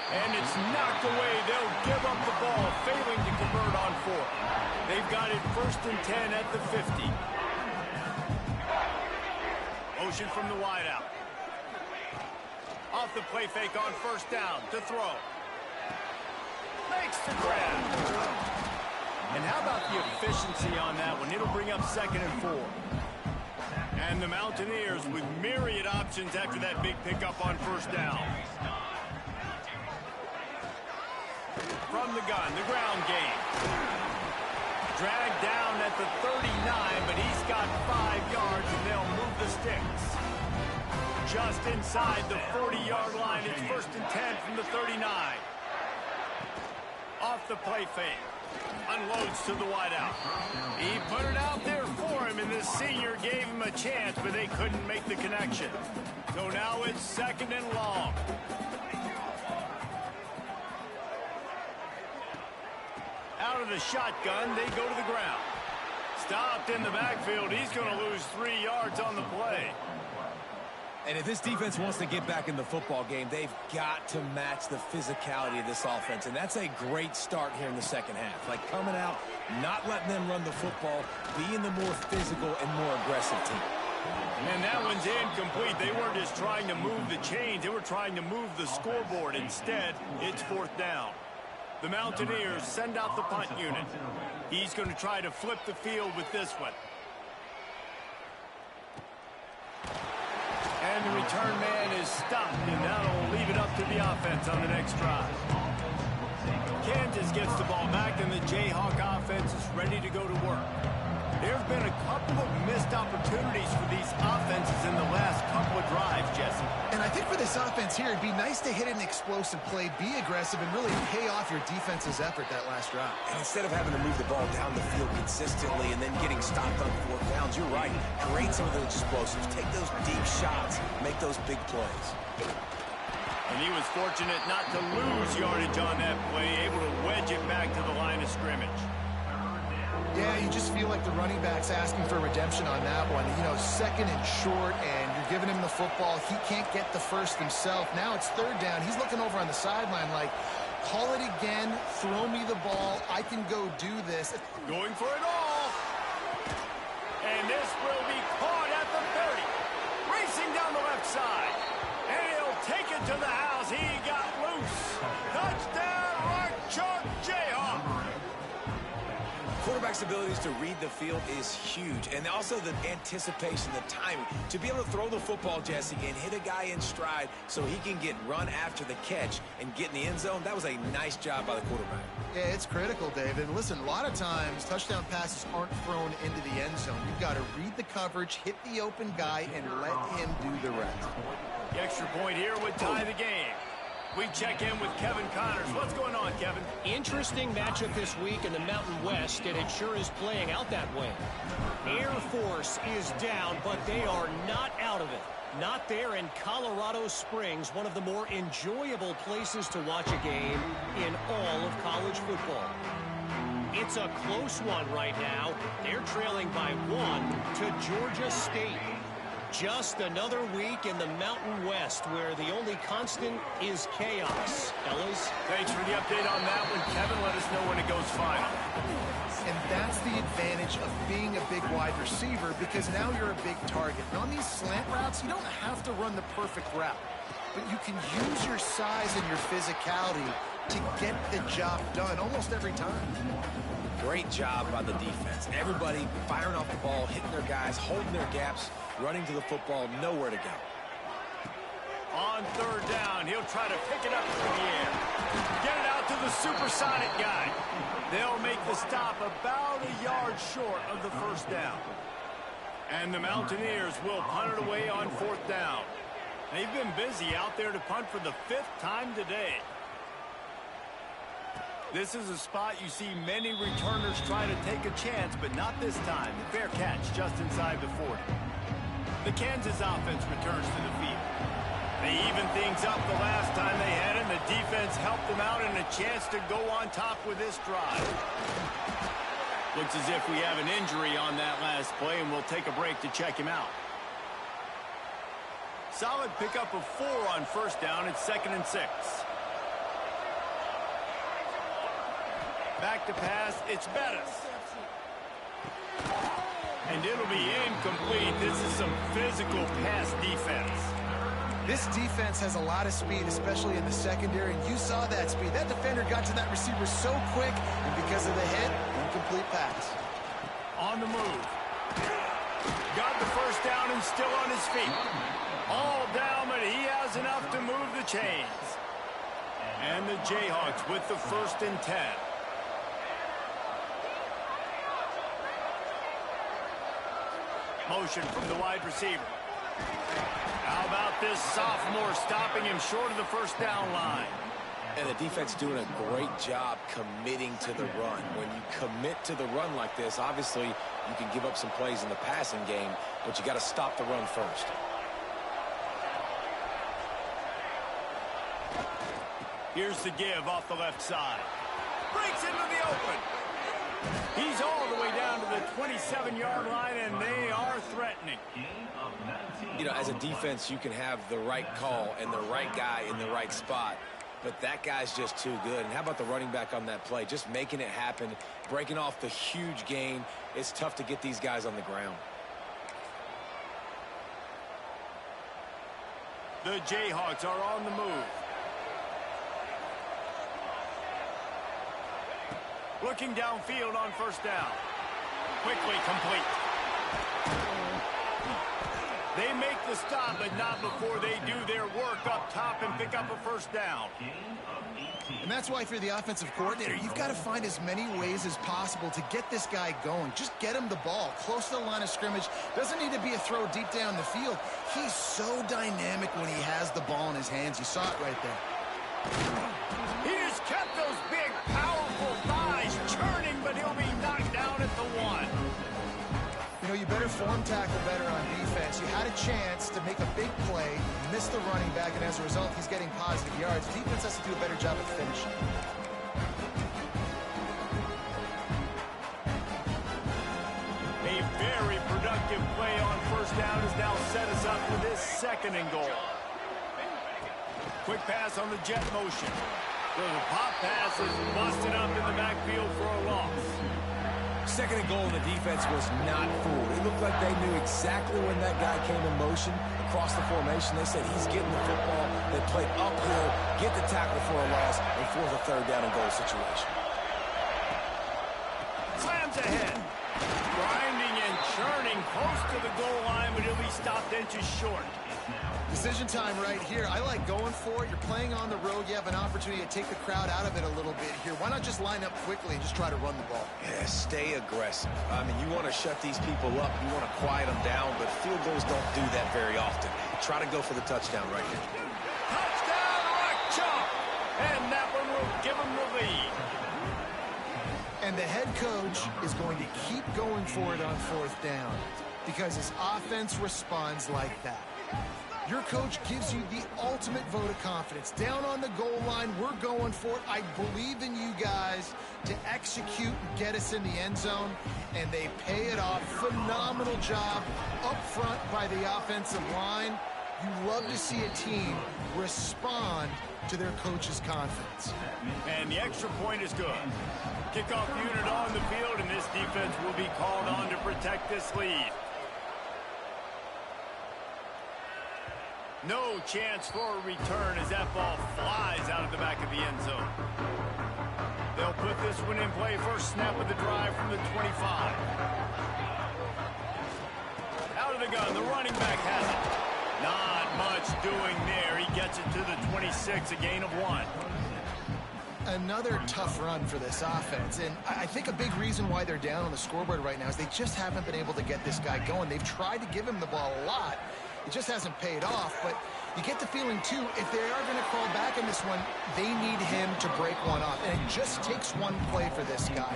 Speaker 1: And it's knocked away. They'll give up the ball, failing to convert on fourth. They've got it 1st and 10 at the 50. Motion from the wideout. Off the play fake on first down to throw. Makes the grab. And how about the efficiency on that one? It'll bring up 2nd and 4. And the Mountaineers with myriad options after that big pickup on first down. From the gun, the ground game. Dragged down at the 39, but he's got 5 yards, and they'll move the sticks. Just inside the 40-yard line, it's 1st and 10 from the 39. Off the play fake. Unloads to the wideout. He put it out there for him, and the senior gave him a chance, but they couldn't make the connection. So now it's 2nd and long. Out of the shotgun, they go to the ground. Stopped in the backfield. He's going to lose 3 yards on the play.
Speaker 3: And if this defense wants to get back in the football game, they've got to match the physicality of this offense. And that's a great start here in the second half. Like coming out, not letting them run the football, being the more physical and more aggressive team.
Speaker 1: And that one's incomplete. They weren't just trying to move the chains. They were trying to move the scoreboard. Instead, it's 4th down. The Mountaineers send out the punt unit. He's going to try to flip the field with this one. And the return man is stopped, and that'll leave it up to the offense on the next drive. Kansas gets the ball back, and the Jayhawk offense is ready to go to work. There have been a couple of missed opportunities for these offenses in the last couple of drives, Jesse.
Speaker 2: And I think for this offense here, it'd be nice to hit an explosive play, be aggressive, and really pay off your defense's effort that last drive.
Speaker 3: And instead of having to move the ball down the field consistently and then getting stopped on 4th downs, you're right. Create some of those explosives. Take those deep shots. Make those big plays.
Speaker 1: And he was fortunate not to lose yardage on that play, able to wedge it back to the line of scrimmage.
Speaker 2: Yeah, you just feel like the running back's asking for redemption on that one. You know, 2nd and short, and you're giving him the football. He can't get the first himself. Now it's 3rd down. He's looking over on the sideline like, call it again, throw me the ball, I can go do this.
Speaker 1: Going for it all. And this will be caught at the 30. Racing down the left side. And he'll take it to the house. He got loose. Touchdown, Rock Chalk Jayhawk.
Speaker 3: Quarterback's abilities to read the field is huge, and also the anticipation, the timing. To be able to throw the football, Jesse, and hit a guy in stride so he can get run after the catch and get in the end zone, that was a nice job by the quarterback.
Speaker 2: Yeah, it's critical, David. Listen, a lot of times touchdown passes aren't thrown into the end zone. You've got to read the coverage, hit the open guy, and let him do the rest.
Speaker 1: The extra point here would tie the game. We check in with Kevin Connors. What's going on, Kevin?
Speaker 4: Interesting matchup this week in the Mountain West, and it sure is playing out that way. Air Force is down, but they are not out of it. Not there in Colorado Springs, one of the more enjoyable places to watch a game in all of college football. It's a close one right now. They're trailing by 1 to Georgia State. Just another week in the Mountain West where the only constant is chaos. Fellas?
Speaker 1: Thanks for the update on that one, Kevin. Let us know when it goes final.
Speaker 2: And that's the advantage of being a big wide receiver, because now you're a big target. And on these slant routes, you don't have to run the perfect route, but you can use your size and your physicality to get the job done almost every time.
Speaker 3: Great job by the defense. Everybody firing off the ball, hitting their guys, holding their gaps, running to the football, nowhere to go.
Speaker 1: On third down, he'll try to pick it up through the air. Get it out to the supersonic guy. They'll make the stop about a yard short of the first down. And the Mountaineers will punt it away on fourth down. They've been busy out there to punt for the 5th time today. This is a spot you see many returners try to take a chance, but not this time. The fair catch just inside the 40. The Kansas offense returns to the field. They evened things up the last time they had it, and the defense helped them out and a chance to go on top with this drive. Looks as if we have an injury on that last play, and we'll take a break to check him out. Solid pickup of 4 on first down. It's 2nd and 6. Back to pass, it's Bettis. And it'll be incomplete. This is some physical pass defense.
Speaker 2: This defense has a lot of speed, especially in the secondary, and you saw that speed. That defender got to that receiver so quick, and because of the hit, incomplete pass.
Speaker 1: On the move. Got the first down and still on his feet. All down, but he has enough to move the chains. And the Jayhawks with the 1st and 10. Motion from the wide receiver. How about this sophomore stopping him short of the first down line?
Speaker 3: And the defense doing a great job committing to the run. When you commit to the run like this, obviously you can give up some plays in the passing game, but you got to stop the run first.
Speaker 1: Here's the give off the left side. Breaks into the open. He's all the way down to the 27-yard line, and they are threatening.
Speaker 3: You know, as a defense, you can have the right call and the right guy in the right spot, but that guy's just too good. And how about the running back on that play? Just making it happen, breaking off the huge gain. It's tough to get these guys on the ground.
Speaker 1: The Jayhawks are on the move. Looking downfield on first down. Quickly complete. They make the stop, but not before they do their work up top and pick up a first down.
Speaker 2: And that's why, if you're the offensive coordinator, you've got to find as many ways as possible to get this guy going. Just get him the ball close to the line of scrimmage. Doesn't need to be a throw deep down the field. He's so dynamic when he has the ball in his hands. You saw it right there.
Speaker 1: He just kept those big, powerful thighs churning, but he'll be knocked down at the 1.
Speaker 2: You know, you better form tackle better on defense. You had a chance to make a big play, missed the running back, and as a result, he's getting positive yards. Defense has to do a better job of finishing.
Speaker 1: A very productive play on first down has now set us up for this 2nd and goal. Quick pass on the jet motion. The pop pass is busted up in the backfield for a loss.
Speaker 3: 2nd and goal, and the defense was not fooled. It looked like they knew exactly when that guy came in motion across the formation. They said he's getting the football. They played uphill, get the tackle for a loss, and force a 3rd down and goal situation.
Speaker 1: Slams ahead. Grinding and churning close to the goal line, but he'll be stopped inches short.
Speaker 2: Decision time right here. I like going for it. You're playing on the road. You have an opportunity to take the crowd out of it a little bit here. Why not just line up quickly and just try to run the ball?
Speaker 3: Yeah, stay aggressive. I mean, you want to shut these people up. You want to quiet them down, but field goals don't do that very often. Try to go for the touchdown right here.
Speaker 1: Touchdown, rock chalk! And that one will give him the lead.
Speaker 2: And the head coach is going to keep going for it on 4th down because his offense responds like that. Your coach gives you the ultimate vote of confidence. Down on the goal line, we're going for it. I believe in you guys to execute and get us in the end zone, and they pay it off. Phenomenal job up front by the offensive line. You love to see a team respond to their coach's confidence.
Speaker 1: And the extra point is good. Kickoff unit on the field, and this defense will be called on to protect this lead. No chance for a return as that ball flies out of the back of the end zone. They'll put this one in play. First snap of the drive from the 25. Out of the gun, the running back has it. Not much doing there. He gets it to the 26, a gain of 1.
Speaker 2: Another tough run for this offense, and I think a big reason why they're down on the scoreboard right now is they just haven't been able to get this guy going. They've tried to give him the ball a lot. It just hasn't paid off, but you get the feeling, too, if they are going to crawl back in this one, they need him to break one off, and it just takes one play for this guy.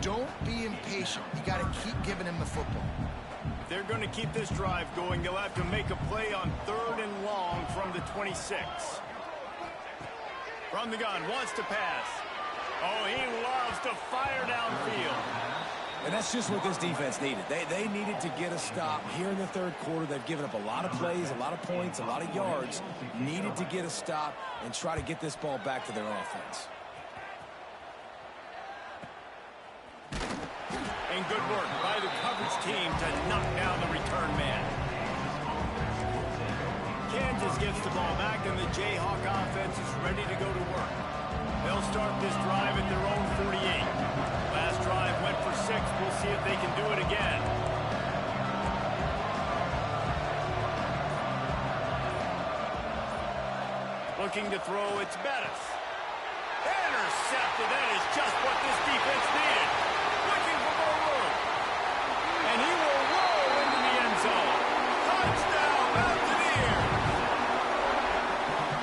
Speaker 2: Don't be impatient. You got to keep giving him the football.
Speaker 1: If they're going to keep this drive going, they'll have to make a play on 3rd and long from the 26. From the gun, wants to pass. Oh, he loves to fire downfield.
Speaker 3: And that's just what this defense needed. They needed to get a stop here in the 3rd quarter. They've given up a lot of plays, a lot of points, a lot of yards. Needed to get a stop and try to get this ball back to their offense.
Speaker 1: And good work by the coverage team to knock down the return man. Kansas gets the ball back, and the Jayhawk offense is ready to go to work. They'll start this drive at their own 48. Last drive went for 6. We'll see if they can do it again. Looking to throw, it's Bettis. Intercepted. That is just what this defense needed. Looking for more room. And he will roll into the end zone. Touchdown, Mountaineers.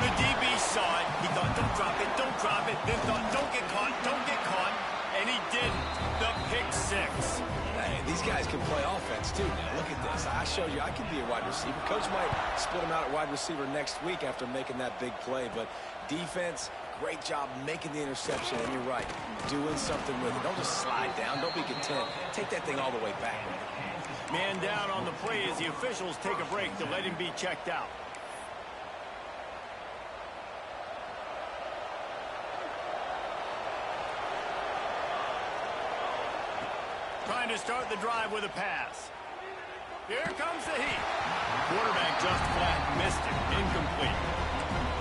Speaker 1: The DB saw it. He thought, don't drop it, don't drop it. Then thought, don't get caught, don't get caught. And he didn't. The pick 6.
Speaker 3: Hey, these guys can play offense, too. Now, look at this. I showed you I can be a wide receiver. Coach might split him out at wide receiver next week after making that big play. But defense, great job making the interception. And you're right, doing something with it. Don't just slide down. Don't be content. Take that thing all the way back.
Speaker 1: Man down on the play as the officials take a break to let him be checked out. Trying to start the drive with a pass. Here comes the heat. Quarterback just flat missed it. Incomplete.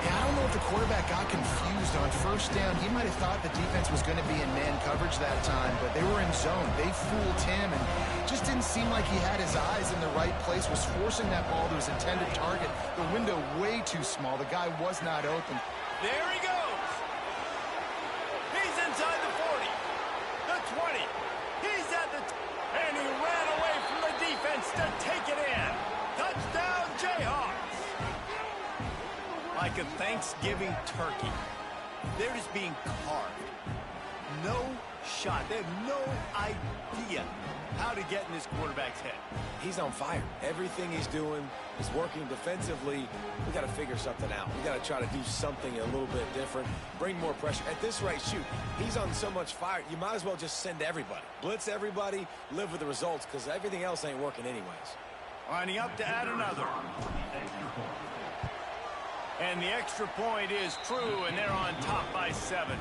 Speaker 2: Yeah, I don't know if the quarterback got confused on first down. He might have thought the defense was going to be in man coverage that time, but they were in zone. They fooled him, and just didn't seem like he had his eyes in the right place, was forcing that ball to his intended target. The window way too small. The guy was not open.
Speaker 1: There he goes. He's inside the 40. The 20. He's at the... And he ran away from the defense to take it in. Touchdown, Jayhawks. Like a Thanksgiving turkey. They're just being carved. No shot. They have no idea how to get in this quarterback's head.
Speaker 3: He's on fire. Everything he's doing is working defensively. We got to figure something out. We got to try to do something a little bit different. Bring more pressure. At this rate, shoot, he's on so much fire, you might as well just send everybody. Blitz everybody, live with the results, because everything else ain't working anyways.
Speaker 1: Lining up to add another. And the extra point is true, and they're on top by 7.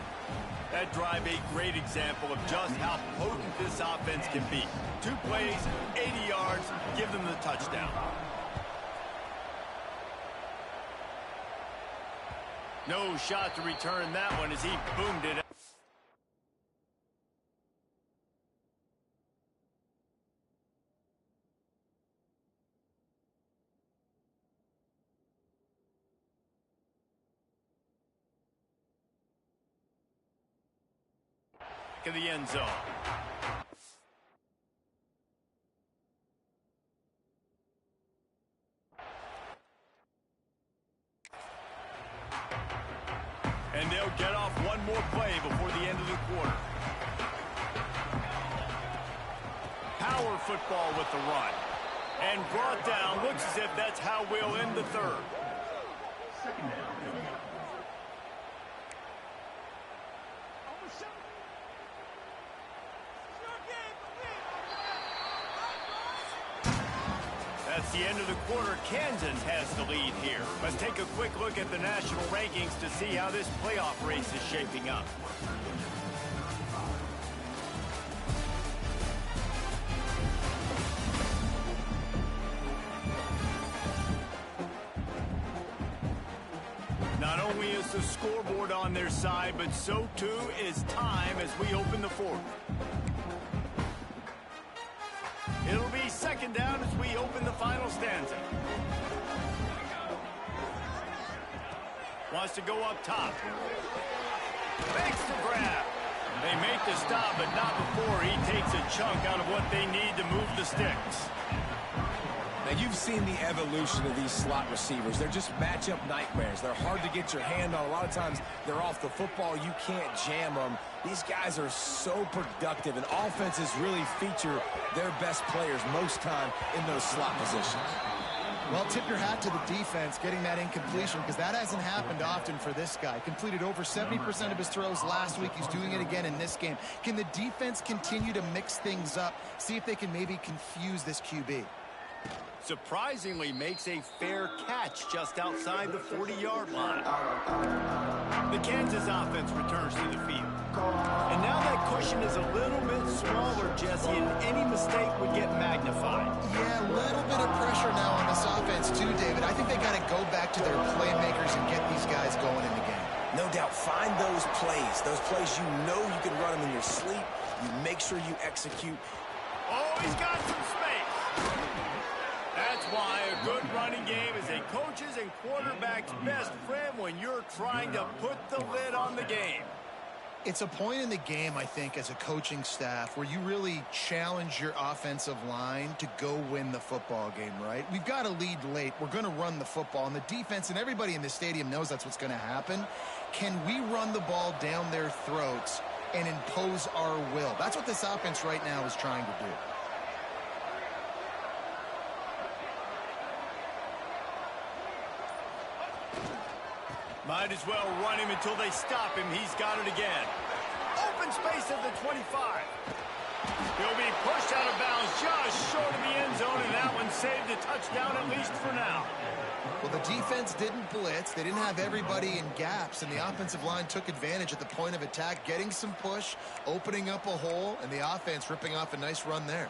Speaker 1: That drive, a great example of just how potent this offense can be. 2 plays, 80 yards, give them the touchdown. No shot to return that one as he boomed it. To the end zone. And they'll get off one more play before the end of the quarter. Power football with the run. And brought down. Looks as if that's how we'll end the third.
Speaker 5: Second down.
Speaker 1: That's the end of the quarter. Kansas has the lead here. Let's take a quick look at the national rankings to see how this playoff race is shaping up. Not only is the scoreboard on their side, but so too is time as we open the fourth. It'll be second down as we open the final stanza. Wants to go up top. Makes the grab. They make the stop, but not before he takes a chunk out of what they need to move the sticks.
Speaker 3: Now, you've seen the evolution of these slot receivers. They're just matchup nightmares. They're hard to get your hand on. A lot of times, they're off the football. You can't jam them. These guys are so productive, and offenses really feature their best players most time in those slot positions.
Speaker 2: Well, tip your hat to the defense getting that incompletion, because that hasn't happened often for this guy. Completed over 70% of his throws last week. He's doing it again in this game. Can the defense continue to mix things up? See if they can maybe confuse this QB.
Speaker 1: Surprisingly makes a fair catch just outside the 40-yard line. The Kansas offense returns to the field. And now that cushion is a little bit smaller, Jesse, and any mistake would get magnified.
Speaker 2: Yeah, a little bit of pressure now on this offense too, David. I think they got to go back to their playmakers and get these guys going in the game.
Speaker 3: No doubt, find those plays you know you can run them in your sleep. You make sure you execute.
Speaker 1: Oh, he's got some space. That's why a good running game is a coach's and quarterback's best friend when you're trying to put the lid on the game.
Speaker 2: It's a point in the game, I think, as a coaching staff where you really challenge your offensive line to go win the football game, right? We've got to lead late. We're going to run the football. And the defense and everybody in the stadium knows that's what's going to happen. Can we run the ball down their throats and impose our will? That's what this offense right now is trying to do.
Speaker 1: Might as well run him until they stop him. He's got it again. Open space at the 25. He'll be pushed out of bounds just short of the end zone, and that one saved a touchdown at least for now.
Speaker 2: Well, the defense didn't blitz. They didn't have everybody in gaps, and the offensive line took advantage at the point of attack, getting some push, opening up a hole, and the offense ripping off a nice run there.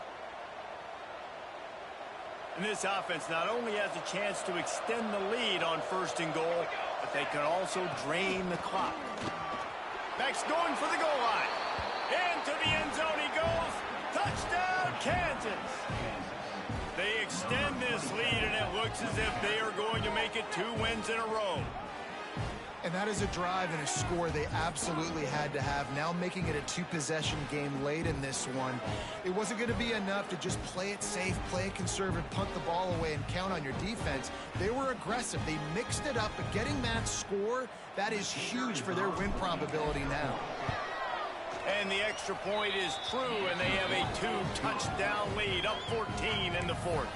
Speaker 1: And this offense not only has a chance to extend the lead on 1st and goal, but they can also drain the clock. Max going for the goal line. Into the end zone he goes. Touchdown, Kansas. They extend this lead, and it looks as if they are going to make it 2 wins in a row.
Speaker 2: And that is a drive and a score they absolutely had to have. Now making it a 2-possession game late in this one. It wasn't going to be enough to just play it safe, play it conservative, punt the ball away, and count on your defense. They were aggressive. They mixed it up, but getting that score, that is huge for their win probability now.
Speaker 1: And the extra point is true, and they have a 2-touchdown lead, up 14 in the 4th.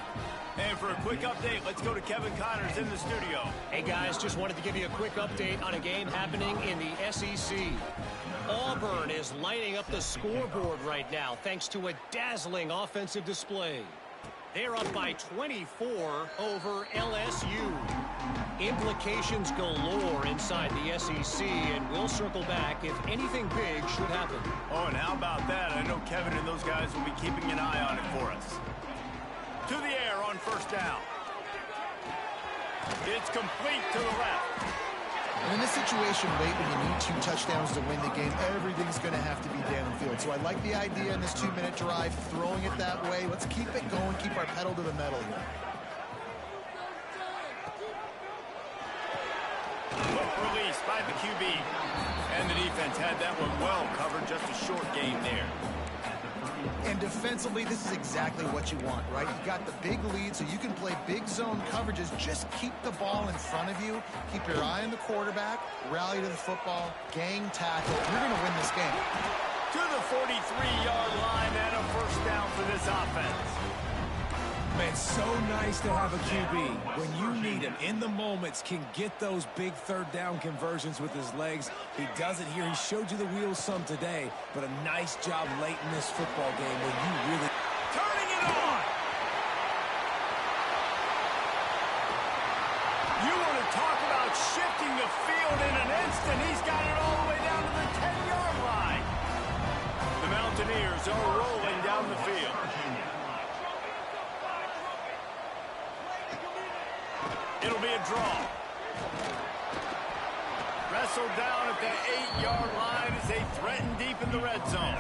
Speaker 1: And for a quick update, let's go to Kevin Connors in the studio.
Speaker 4: Hey, guys, just wanted to give you a quick update on a game happening in the SEC. Auburn is lighting up the scoreboard right now thanks to a dazzling offensive display. They're up by 24 over LSU. Implications galore inside the SEC, and we'll circle back if anything big should happen.
Speaker 1: Oh, and how about that? I know Kevin and those guys will be keeping an eye on it for us. To the air on 1st down. It's complete to the left.
Speaker 2: And in this situation late when you need 2 touchdowns to win the game, everything's going to have to be downfield. So I like the idea in this 2-minute drive, throwing it that way. Let's keep it going, keep our pedal to the metal here.
Speaker 1: Quick release by the QB. And the defense had that one well covered, just a short gain there.
Speaker 2: And defensively, this is exactly what you want, right? You've got the big lead, so you can play big zone coverages. Just keep the ball in front of you. Keep your eye on the quarterback. Rally to the football. Gang tackle. You're going to win this game.
Speaker 1: To the 43-yard line and a 1st down for this offense.
Speaker 3: Man, so nice to have a QB. When you need him, in the moments, can get those big third down conversions with his legs. He does it here. He showed you the wheels some today, but a nice job late in this football game when you really...
Speaker 1: Turning it on! You want to talk about shifting the field in an instant. He's got it all the way down to the 10-yard line. The Mountaineers are rolling down the field. It'll be a draw. Wrestled down at the 8-yard line as they threaten deep in the red zone.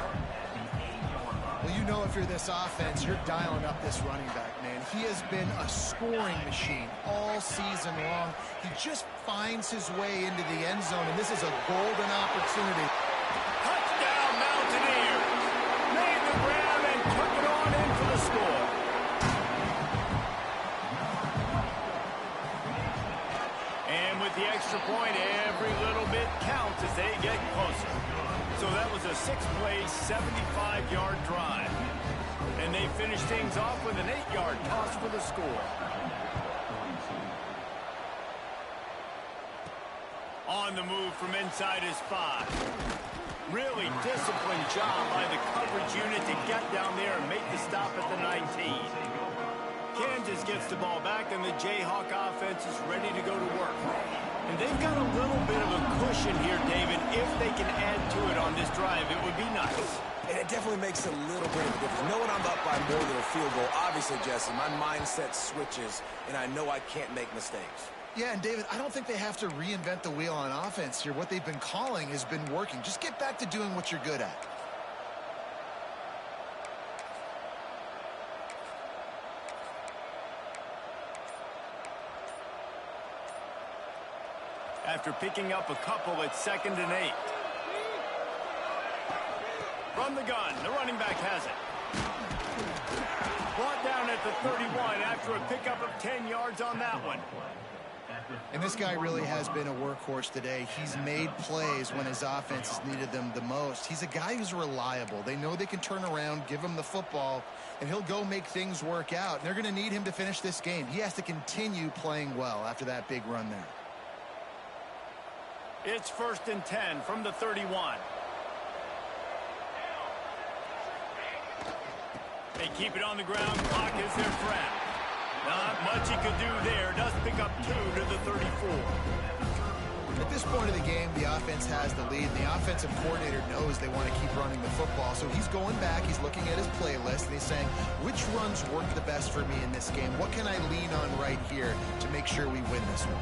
Speaker 2: Well, you know if you're this offense, you're dialing up this running back, man. He has been a scoring machine all season long. He just finds his way into the end zone, and this is a golden opportunity.
Speaker 1: Touchdown, Mountaineers. Made the grab and took it on in for the score. And with the extra point, every little bit counts as they get closer. So that was a 6-play, 75-yard drive. And they finish things off with an 8-yard toss for the score. On the move from inside his 5. Really disciplined job by the coverage unit to get down there and make the stop at the 19. Kansas gets the ball back, and the Jayhawk offense is ready to go to work. And they've got a little bit of a cushion here, David. If they can add to it on this drive, it would be nice.
Speaker 3: And it definitely makes a little bit of a difference. Knowing I'm up by more than a field goal, obviously, Jesse, my mindset switches, and I know I can't make mistakes.
Speaker 2: Yeah, and David, I don't think they have to reinvent the wheel on offense here. What they've been calling has been working. Just get back to doing what you're good at.
Speaker 1: After picking up a couple at 2nd and 8. From the gun, the running back has it. Brought down at the 31 after a pickup of 10 yards on that one.
Speaker 2: And this guy really has been a workhorse today. He's made plays when his offense has needed them the most. He's a guy who's reliable. They know they can turn around, give him the football, and he'll go make things work out. And they're going to need him to finish this game. He has to continue playing well after that big run there.
Speaker 1: It's 1st and 10 from the 31. They keep it on the ground. Clock is their friend. Not much he could do there. Does pick up 2 to the 34.
Speaker 2: At this point of the game, the offense has the lead. The offensive coordinator knows they want to keep running the football. So he's going back. He's looking at his playlist, and he's saying, which runs work the best for me in this game? What can I lean on right here to make sure we win this one?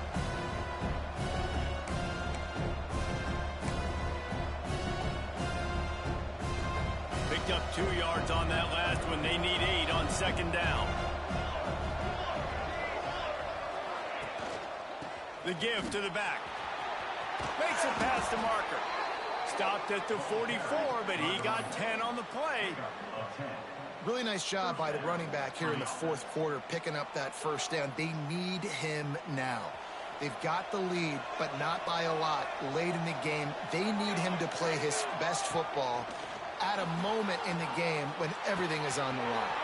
Speaker 1: Picked up 2 yards on that last one. They need 8 on 2nd down. The give to the back. Makes it past the marker. Stopped at the 44, but he got 10 on the play.
Speaker 2: Really nice job by the running back here in the 4th quarter, picking up that 1st down. They need him now. They've got the lead, but not by a lot. Late in the game, they need him to play his best football at a moment in the game when everything is on the line.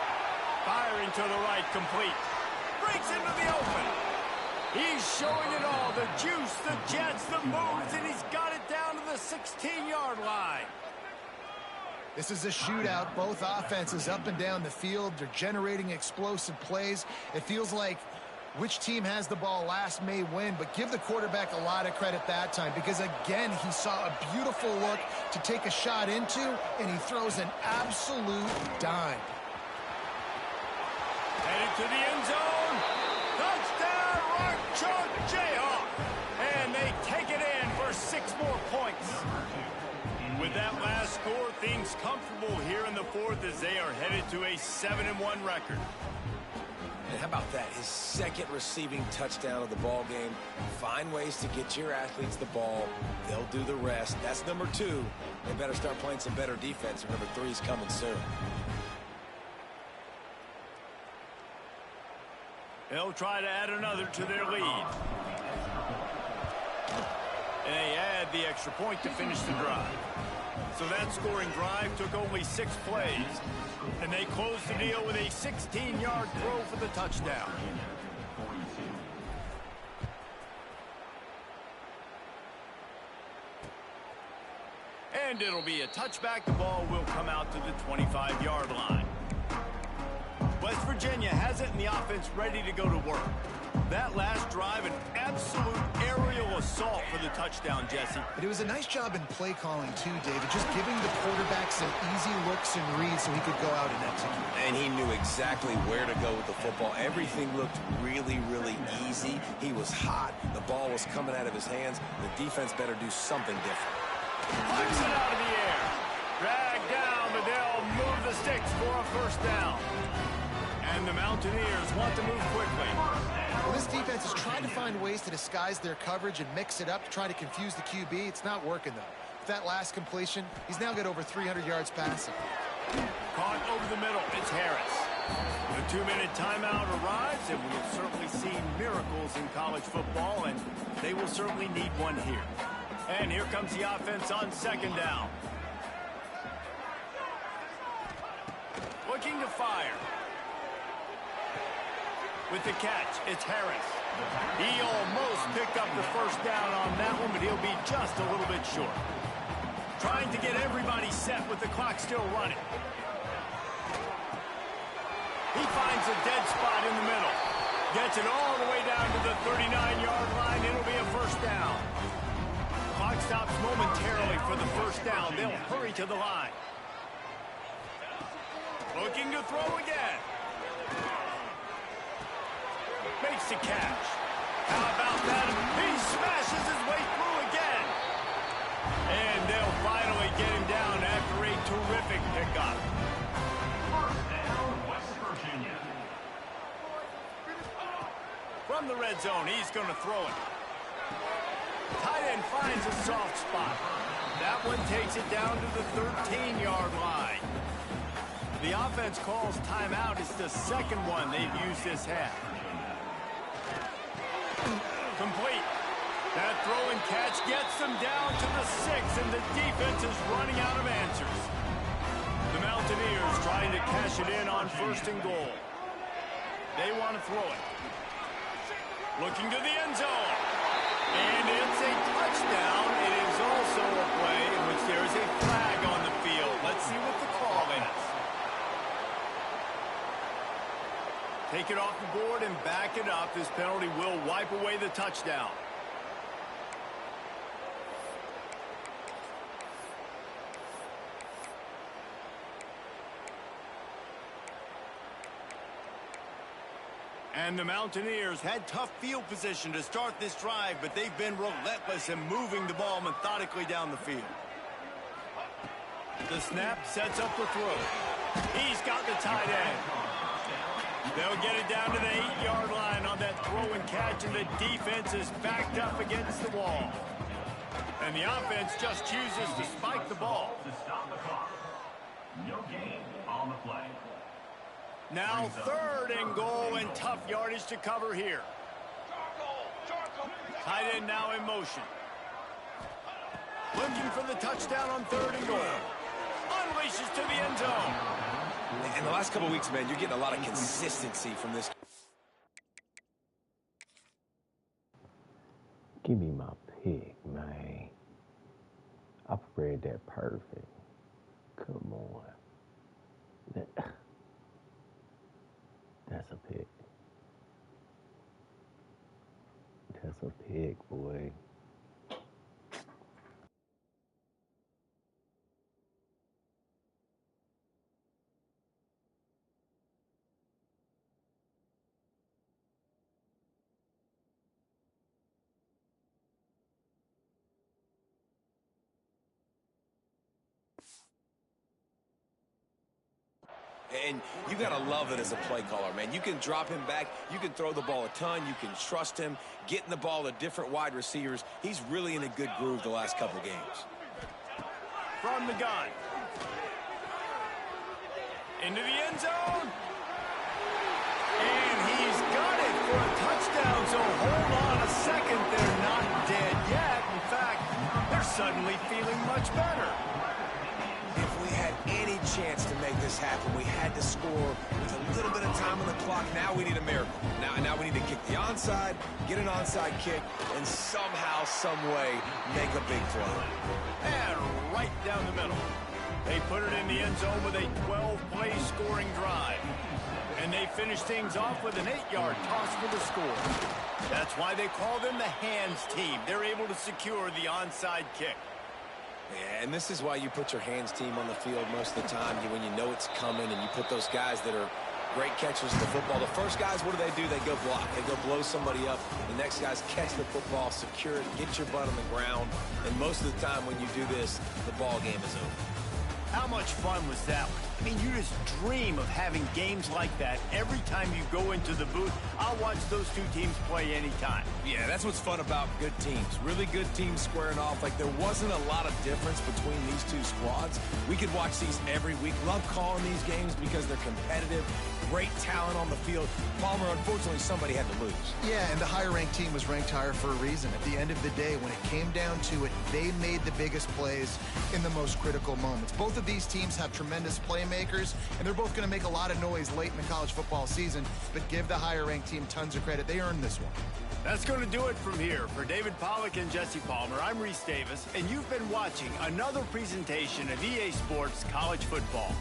Speaker 1: Firing to the right, complete. Breaks into the open. He's showing it all. The juice, the jets, the moves, and he's got it down to the 16-yard line.
Speaker 2: This is a shootout. Both offenses up and down the field. They're generating explosive plays. It feels like which team has the ball last may win, but give the quarterback a lot of credit that time because, again, he saw a beautiful look to take a shot into, and he throws an absolute dime.
Speaker 1: Headed to the end zone. Touchdown, Rock Chalk Jayhawk. And they take it in for 6 more points. With that last score, things comfortable here in the 4th as they are headed to a 7-1 record.
Speaker 3: And how about that? His 2nd receiving touchdown of the ball game. Find ways to get your athletes the ball. They'll do the rest. That's number 2. They better start playing some better defense. Number 3 is coming soon.
Speaker 1: They'll try to add another to their lead. And they add the extra point to finish the drive. So that scoring drive took only 6 plays. And they closed the deal with a 16-yard throw for the touchdown. And it'll be a touchback. The ball will come out to the 25-yard line. West Virginia has it, and the offense ready to go to work. That last drive, an absolute aerial assault for the touchdown, Jesse.
Speaker 2: But it was a nice job in play calling, too, David. Just giving the quarterback some easy looks and reads so he could go out and execute.
Speaker 3: And he knew exactly where to go with the football. Everything looked really, really easy. He was hot. The ball was coming out of his hands. The defense better do something different.
Speaker 1: Flicks it out of the air. Dragged down, but they'll move the sticks for a first down. And the Mountaineers want to move quickly.
Speaker 2: Well, this defense is trying to find ways to disguise their coverage and mix it up to try to confuse the QB. It's not working, though. With that last completion, he's now got over 300 yards passing.
Speaker 1: Caught over the middle. It's Harris. The 2-minute timeout arrives, and we have certainly seen miracles in college football, and they will certainly need one here. And here comes the offense on second down. Looking to fire. With the catch, it's Harris. He almost picked up the first down on that one, but he'll be just a little bit short. Trying to get everybody set with the clock still running. He finds a dead spot in the middle. Gets it all the way down to the 39-yard line. It'll be a first down. Clock stops momentarily for the first down. They'll hurry to the line. Looking to throw again. Makes the catch. How about that? He smashes his way through again. And they'll finally get him down after a terrific pickup.
Speaker 5: First down, West Virginia.
Speaker 1: From the red zone, he's going to throw it. Tight end finds a soft spot. That one takes it down to the 13-yard line. The offense calls timeout. It's the second one they've used this half. Complete. That throw and catch gets them down to the 6, and the defense is running out of answers. The Mountaineers trying to cash it in on first and goal. They want to throw it. Looking to the end zone. And it's a touchdown. It is also a play in which there is a flag on the field. Let's see what the call is. Take it off the board and back it up. This penalty will wipe away the touchdown. And the Mountaineers had tough field position to start this drive, but they've been relentless in moving the ball methodically down the field. The snap sets up the throw. He's got the tight end. They'll get it down to the 8-yard line on that throw and catch, and the defense is backed up against the wall. And the offense just chooses to spike the ball.
Speaker 5: To stop the clock. No gain on the play.
Speaker 1: Now 3rd and goal, and tough yardage to cover here. Tight end now in motion. Looking for the touchdown on 3rd and goal. Unleashes to the end zone.
Speaker 3: In the last couple of weeks, man, you're getting a lot of consistency from this.
Speaker 6: Give me my pick, man. I read that perfect. Come on. That's a pick. That's a pick, boy.
Speaker 3: And you got to love it as a play caller, man. You can drop him back. You can throw the ball a ton. You can trust him, getting the ball to different wide receivers. He's really in a good groove the last couple games.
Speaker 1: From the gun. Into the end zone. And he's got it for a touchdown. So hold on a second. They're not dead yet. In fact, they're suddenly feeling much better.
Speaker 3: chance to make this happen. We had to score with a little bit of time on the clock. Now we need a miracle. Now we need to kick the onside, get an onside kick, and somehow, some way, make a big play.
Speaker 1: And right down the middle. They put it in the end zone with a 12-play scoring drive. And they finish things off with an 8-yard toss for the score. That's why they call them the hands team. They're able to secure the onside kick.
Speaker 3: Yeah, and this is why you put your hands team on the field most of the time when you know it's coming, and you put those guys that are great catchers of the football. The first guys, what do? They go block. They go blow somebody up. The next guys catch the football, secure it, get your butt on the ground. And most of the time when you do this, the ball game is over.
Speaker 1: How much fun was that one? I mean, you just dream of having games like that every time you go into the booth. I'll watch those two teams play anytime.
Speaker 3: Yeah, that's what's fun about good teams. Really good teams squaring off. Like, there wasn't a lot of difference between these two squads. We could watch these every week. Love calling these games because they're competitive. Great talent on the field. Palmer, unfortunately, somebody had to lose.
Speaker 2: Yeah, and the higher-ranked team was ranked higher for a reason. At the end of the day, when it came down to it, they made the biggest plays in the most critical moments. Both of these teams have tremendous playmakers, and they're both going to make a lot of noise late in the college football season, but give the higher-ranked team tons of credit. They earned this one.
Speaker 1: That's going to do it from here. For David Pollack and Jesse Palmer, I'm Reese Davis, and you've been watching another presentation of EA Sports College Football.